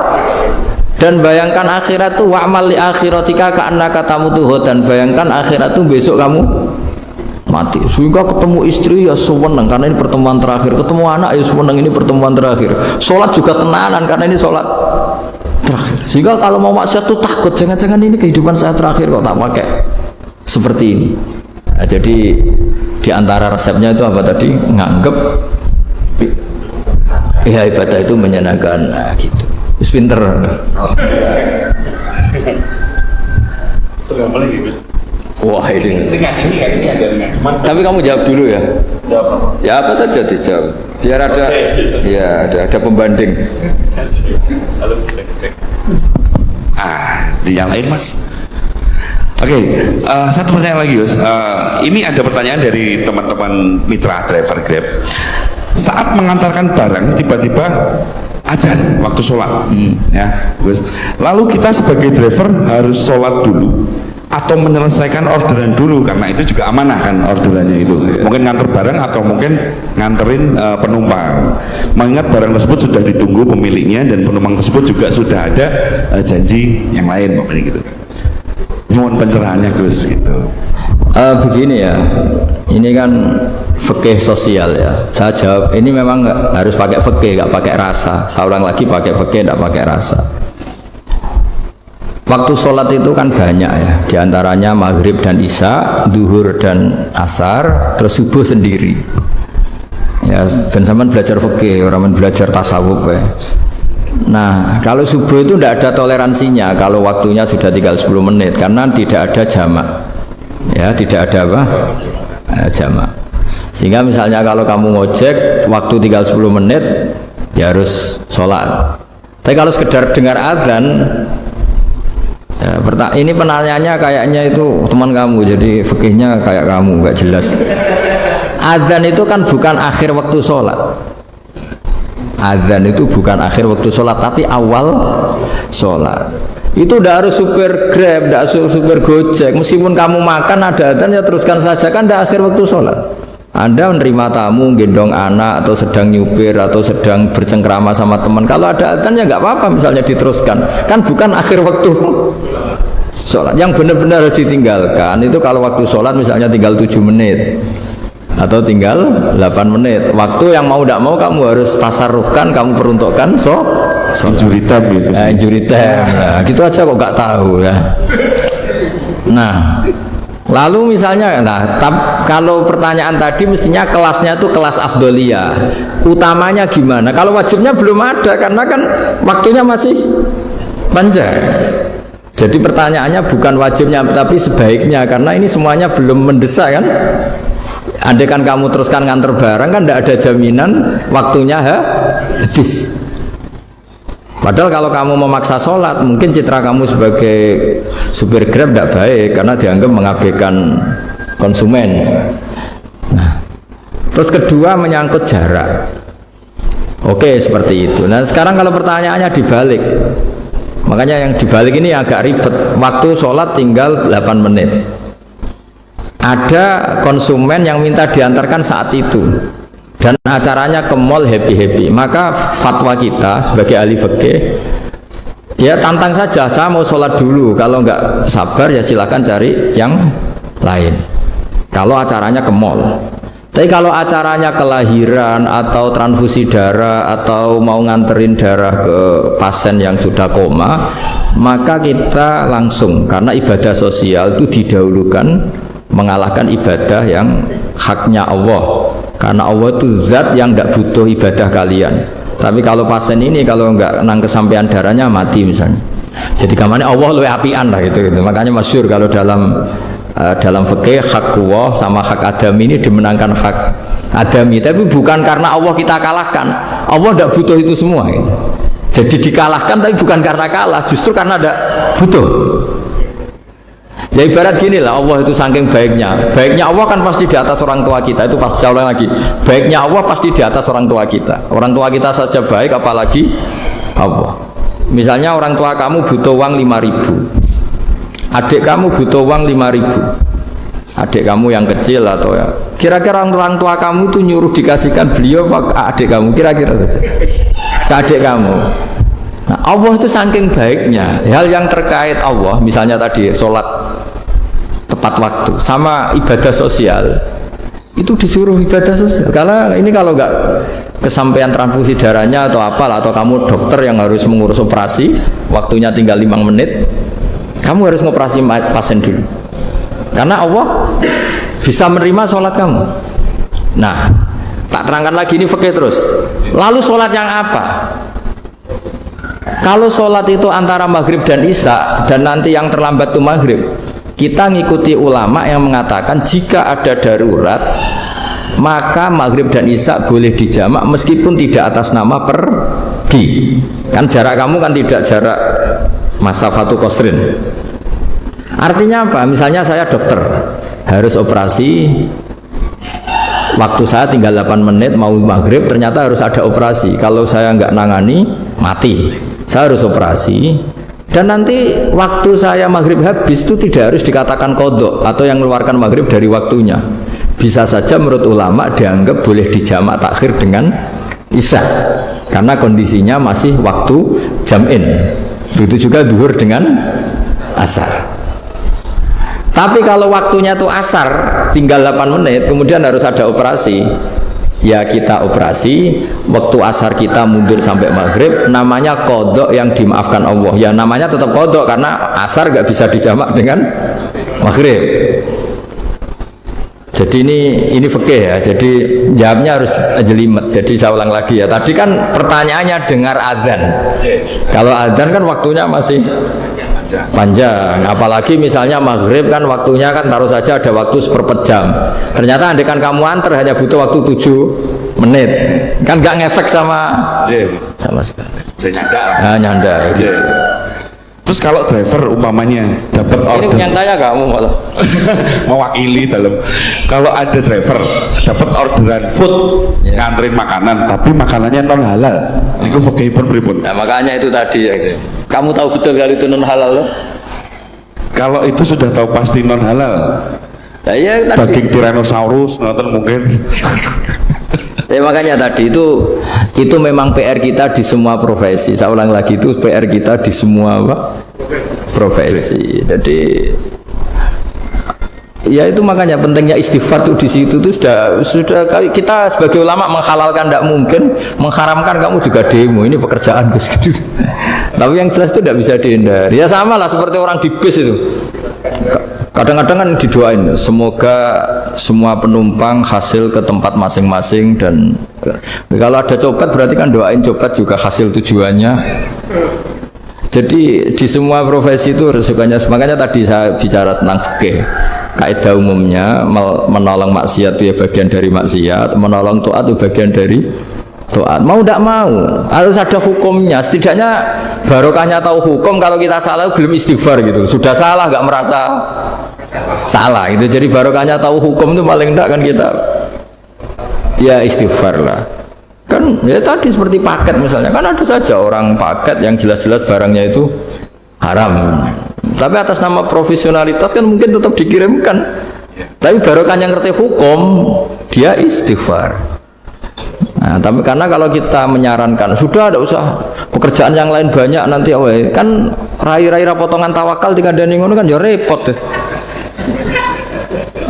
Dan bayangkan akhirat itu wa'mal li akhiratika ka'annaka tamutu, dan bayangkan akhirat itu besok kamu mati. Sehingga ketemu istri ya seneng karena ini pertemuan terakhir, ketemu anak ya seneng ini pertemuan terakhir, sholat juga tenanan karena ini sholat terakhir. Sehingga kalau mau maksiat tuh takut, jangan-jangan ini kehidupan saya terakhir kok tak pakai seperti ini. Nah, jadi di antara resepnya itu apa tadi? Nganggep ya ibadah itu menyenangkan. Nah, gitu. Pinter. Setengah lagi Gus. Wah ini ada dengan. Tapi kamu jawab dulu ya. Jawab apa? Ya apa saja dijawab. Biar ada, ya ada pembanding. Halo, cek. Di yang lain Mas. Oke, satu pertanyaan lagi Gus. Ini ada pertanyaan dari teman-teman mitra driver Grab. Saat mengantarkan barang tiba-tiba azan waktu sholat, ya, Gus. Lalu kita sebagai driver harus sholat dulu atau menyelesaikan orderan dulu karena itu juga amanah kan orderannya itu. Mungkin nganter barang atau mungkin nganterin penumpang. Mengingat barang tersebut sudah ditunggu pemiliknya dan penumpang tersebut juga sudah ada janji yang lain, pokoknya gitu. Mohon pencerahannya Gus gitu. Begini ya, ini kan fikih sosial ya. Saya jawab ini memang harus pakai fikih, nggak pakai rasa. Saya ulang lagi pakai fikih, nggak pakai rasa. Waktu sholat itu kan banyak ya, diantaranya maghrib dan isya, duhur dan asar, terus subuh sendiri. Ya, ben sampean belajar fikih, orang belajar tasawuf ya. Nah, kalau subuh itu tidak ada toleransinya kalau waktunya sudah tinggal 10 menit karena tidak ada jamak. Ya, tidak ada apa? Jamak. Sehingga misalnya kalau kamu ngojek waktu tinggal 10 menit ya harus sholat. Tapi kalau sekedar dengar azan ya, ini penanyanya kayaknya itu teman kamu, jadi fikihnya kayak kamu nggak jelas. Azan itu kan bukan akhir waktu sholat. Azan itu bukan akhir waktu sholat tapi awal sholat. Itu tidak harus supir Grab, tidak harus supir Gojek. Meskipun kamu makan ada azan ya teruskan saja, kan tidak akhir waktu sholat. Anda menerima tamu, gendong anak, atau sedang nyupir, atau sedang bercengkrama sama teman. Kalau ada azan ya nggak apa-apa, misalnya diteruskan. Kan bukan akhir waktu sholat. Yang benar-benar harus ditinggalkan itu kalau waktu sholat misalnya tinggal 7 menit atau tinggal 8 menit. Waktu yang mau tidak mau kamu harus tasarrufkan, kamu peruntukkan injury time gitu. Injury time. Nah, gitu aja kok nggak tahu ya. Nah, lalu misalnya, kalau pertanyaan tadi mestinya kelasnya itu kelas afdoliyah. Utamanya gimana? Kalau wajibnya belum ada karena kan waktunya masih panjang. Jadi pertanyaannya bukan wajibnya tapi sebaiknya karena ini semuanya belum mendesak kan. Andai kan kamu teruskan nganter barang kan tidak ada jaminan waktunya habis. Padahal kalau kamu memaksa sholat, mungkin citra kamu sebagai supir Grab tidak baik karena dianggap mengabaikan konsumen. Nah, terus kedua menyangkut jarak. Oke, seperti itu. Nah, sekarang kalau pertanyaannya dibalik, makanya yang dibalik ini agak ribet. Waktu sholat tinggal 8 menit. Ada konsumen yang minta diantarkan saat itu. dan acaranya ke mall happy-happy, maka fatwa kita sebagai ahli fikih, ya tantang saja, saya mau sholat dulu, kalau nggak sabar ya silakan cari yang lain kalau acaranya ke mall. Tapi kalau acaranya kelahiran atau transfusi darah atau mau nganterin darah ke pasien yang sudah koma, maka kita langsung, karena ibadah sosial itu didahulukan mengalahkan ibadah yang haknya Allah, karena Allah itu zat yang tidak butuh ibadah kalian. Tapi kalau pasien ini kalau nggak nang kesampaian darahnya mati misalnya, jadi kamarnya Allah lebih apian lah gitu. Makanya masyhur kalau dalam fikih hak Allah sama hak Adami ini dimenangkan hak Adami, tapi bukan karena Allah kita kalahkan. Allah tidak butuh itu semua gitu. Jadi dikalahkan tapi bukan karena kalah, justru karena tidak butuh. Ya ibarat gini lah, Allah itu saking baiknya Allah kan pasti di atas orang tua kita. Itu pasti, saya ulang lagi, baiknya Allah pasti di atas orang tua kita. Orang tua kita saja baik, apalagi Allah. Misalnya orang tua kamu butuh uang 5.000, adik kamu butuh uang 5.000, adik kamu yang kecil atau ya, kira-kira orang tua kamu itu nyuruh dikasihkan beliau apa adik kamu, kira-kira saja ke adik kamu. Nah, Allah itu saking baiknya, hal yang terkait Allah, misalnya tadi sholat tepat waktu sama ibadah sosial, itu disuruh ibadah sosial. Karena ini kalau nggak kesampaian transfusi darahnya atau apalah, atau kamu dokter yang harus mengurus operasi, waktunya tinggal 5 menit, kamu harus ngoperasi pasien dulu, karena Allah bisa menerima sholat kamu. Nah, tak terangkan lagi, ini fikih terus. Lalu sholat yang apa? Kalau sholat itu antara maghrib dan isya, dan nanti yang terlambat itu maghrib, kita ngikuti ulama yang mengatakan jika ada darurat, maka maghrib dan isya boleh dijamak meskipun tidak atas nama pergi. Kan jarak kamu kan tidak jarak masafatu qasrin. Artinya apa? Misalnya saya dokter, harus operasi, waktu saya tinggal 8 menit mau maghrib, ternyata harus ada operasi. Kalau saya nggak nangani, mati. Saya harus operasi, dan nanti waktu saya maghrib habis itu tidak harus dikatakan qadha atau yang mengeluarkan maghrib dari waktunya. Bisa saja menurut ulama dianggap boleh dijamak takhir dengan isya, karena kondisinya masih waktu jam'in. Begitu juga zuhur dengan asar. Tapi kalau waktunya itu asar, tinggal 8 menit, kemudian harus ada operasi, ya kita operasi, waktu asar kita mundur sampai maghrib, namanya qadha yang dimaafkan Allah. Ya namanya tetap qadha karena asar nggak bisa dijamak dengan maghrib. Jadi ini fikih ya, jadi jawabnya harus jelimet. Jadi saya ulang lagi ya, tadi kan pertanyaannya dengar adzan. Kalau adzan kan waktunya masih panjang, apalagi misalnya maghrib kan waktunya kan taruh saja ada waktu 1/4 jam. Ternyata andekan kamu antar hanya butuh waktu 7 menit, kan nggak ngefek sama sekali. Saya nyanda gitu. Terus kalau driver umpamanya dapat order, ini yang tanya kamu malah mewakili dalam, kalau ada driver dapat orderan food, nganterin makanan tapi makanannya non halal, itu bagaimana pripun? Nah, makanya itu tadi ya, kamu tahu betul kalau itu non halal loh? Kalau itu sudah tahu pasti non halal. Nah, ya, daging Tyrannosaurus nonton mungkin. Ya makanya tadi itu memang PR kita di semua profesi. Saya ulang lagi, itu PR kita di semua profesi. Jadi ya itu makanya pentingnya istighfar tuh di situ tuh sudah kita sebagai ulama menghalalkan tidak mungkin, mengharamkan kamu juga demo, ini pekerjaan bus gitu. Tapi yang jelas itu tidak bisa dihindari. Ya sama lah seperti orang di bis itu. Kadang-kadang kan didoain semoga semua penumpang hasil ke tempat masing-masing, dan kalau ada copet berarti kan doain copet juga hasil tujuannya. Jadi di semua profesi itu resikonya. Makanya tadi saya bicara tentang fikih, kaidah umumnya menolong maksiat itu ya bagian dari maksiat, menolong taat itu bagian dari taat. Mau tidak mau harus ada hukumnya. Setidaknya barokahnya tahu hukum. Kalau kita salah belum istighfar gitu, sudah salah nggak merasa salah itu. Jadi barokahnya tahu hukum itu paling tidak kan kita ya istighfar lah. Kan ya tadi seperti paket misalnya, kan ada saja orang paket yang jelas-jelas barangnya itu haram, tapi atas nama profesionalitas kan mungkin tetap dikirimkan. Tapi barokah yang ngerti hukum dia istighfar. Nah, tapi karena kalau kita menyarankan sudah ada usah pekerjaan yang lain banyak nanti kan rai-rai potongan tawakal dikandani ngono kan ya repot tuh.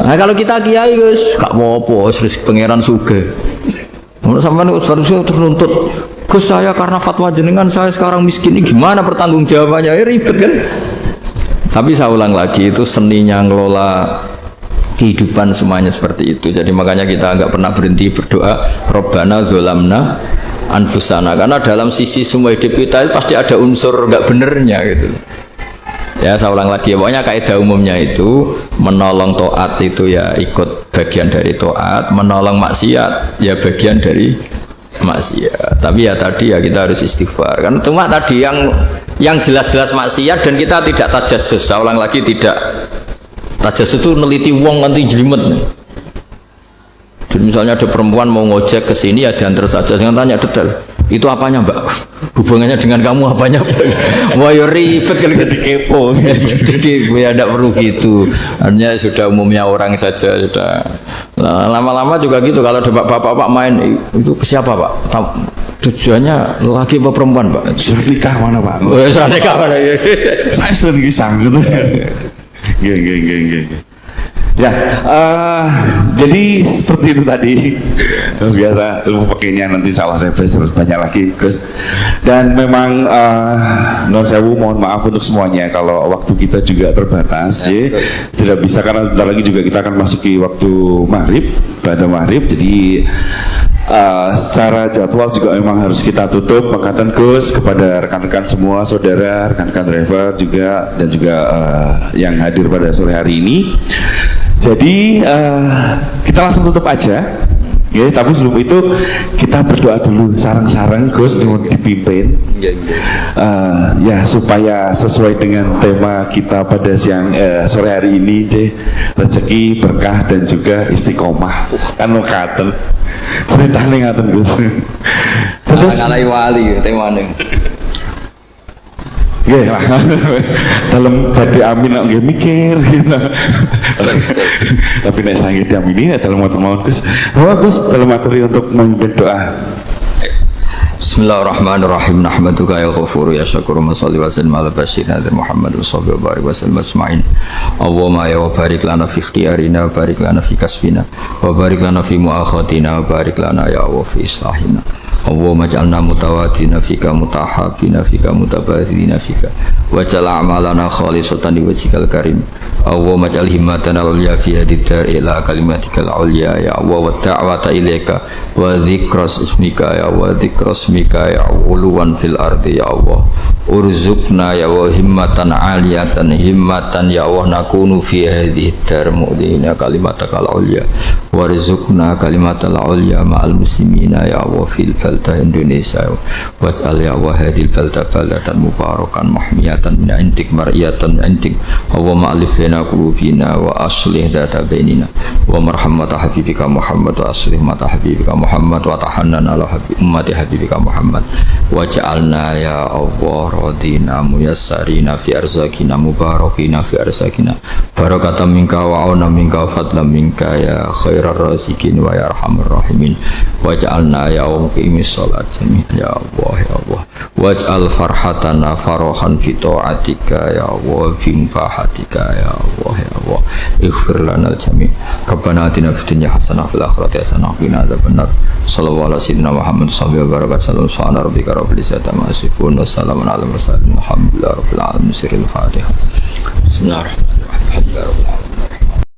Nah, kalau kita kiai guys gak apa-apa wis pangeran sugih. Ngono sampean harus nuntut Gus saya karena fatwa jenengan saya sekarang miskin ini gimana pertanggungjawabannya ya ribet kan. Tapi saya ulang lagi itu seninya ngelola kehidupan semuanya seperti itu. Jadi makanya kita nggak pernah berhenti berdoa Robbana zolamna anfusana, karena dalam sisi semua hidup kita pasti ada unsur nggak benernya gitu. Ya saya ulang lagi, pokoknya kaidah umumnya itu menolong taat itu ya ikut bagian dari taat, menolong maksiat ya bagian dari maksiat. Tapi ya tadi ya kita harus istighfar kan, cuma tadi yang jelas-jelas maksiat dan kita tidak tajassus. Saya ulang lagi, tidak tajassus itu neliti wong nanti jelimet. Jadi misalnya ada perempuan mau ngojek ke sini ya diantar saja, jangan tanya detail. Itu apanya mbak? Hubungannya dengan kamu apanya? Wah ya ribet kalau jadi kepo. Jadi ya tidak perlu gitu. Artinya sudah umumnya orang saja sudah. Nah, lama-lama juga gitu. Kalau ada bapak-bapak main itu ke siapa pak? Tujuannya laki apa perempuan pak? Sudah nikah mana pak? Sudah nikah mana? Saya sudah nikah gitu. Geng. Ya, jadi seperti itu tadi. Biasa ilmu pakainya nanti salah saya terus banyak lagi Gus. Dan memang non sewu mohon maaf untuk semuanya kalau waktu kita juga terbatas. Ya, tidak bisa karena bentar lagi juga kita akan masuki waktu maghrib, pada maghrib. Jadi secara jadwal juga memang harus kita tutup. Makatan Gus kepada rekan-rekan semua, saudara, rekan-rekan driver juga dan juga yang hadir pada sore hari ini. Jadi kita langsung tutup aja, ya. Tapi sebelum itu kita berdoa dulu, sarang-sarang Gus mau dipimpin, ya supaya sesuai dengan tema kita pada siang sore hari ini, rezeki, berkah dan juga istiqomah. Kan ngatakan ceritanya ngaten Gus. Terus ngalai wali temane. Nggih lah. Dalam badhe amin nak nggih mikir gitu. Tapi nek sange diamini dalam matur Gus. Bahwa Gus dalam materi untuk memimpin doa. Bismillahirrahmanirrahim. Nahmaduka ya ghafur ya syakur wa shalli wa sallim ala basyirina Muhammad wa sahbihi wa barik wa sallam asma'in. Allahumma ya wa barik lana fi ikhtiyarina wa barik lana fi kasbina wa barik lana fi mu'akhatina wa barik lana ya wa fi islahina. Allahumma ja'alna mutawadina fika mutahabina fika mutabadilina fika waj'al a'malana khalisatan liwajhikal karim. Allahumma ja'al himmatana al-ulya fi hadid dar ila kalimatikal ulya ya Allah, wa da'wata ilaika wa dzikras ismika ya wa dzikras ismika ya uluwan fil ardi ya Allah. Urzuqna ya wa himmatan aliyatan himmatan ya Allah nakunu fi hadid dar mu'dina kalimatakal ulya warzuqna kalimatal ulya ma'al muslimina ya Allah fil baldah Indonesia waj'al ya Allah hadil baldah baldatan mubarakan mahmiyatan min intik mar'iyatan min intik Allahumma alif lana qulubina wa aslih data bainina wa marhamata habibika Muhammad wa aslih mata habibika Muhammad wa tahannan ala ummati habibika Muhammad waj'alna ya Allah radina muyassarina fi arzakina mubarakina fi arzakina barakatan minka wa auna minka fadlan minka ya khairar razikin wa ya arhamar rahimin waj'alna ya muqimis salat jami'an ya Allah ya Allah waj'al farhatana farahan fi ta'atika ya Allah fi mubahatika ya Allah ya Allah ighfir lana al-jami' rabbana atina fid dunya hasanah fil akhirati hasanah wa qina adzabannar sallallahu alaihi wasallam Muhammad sallallahu alaihi wasallam subhana rabbika rabbil izzati amma yasifun wa salamun alal mursalin alhamdulillahi rabbil alamin sirrul fatihah bismillahirrahmanirrahim.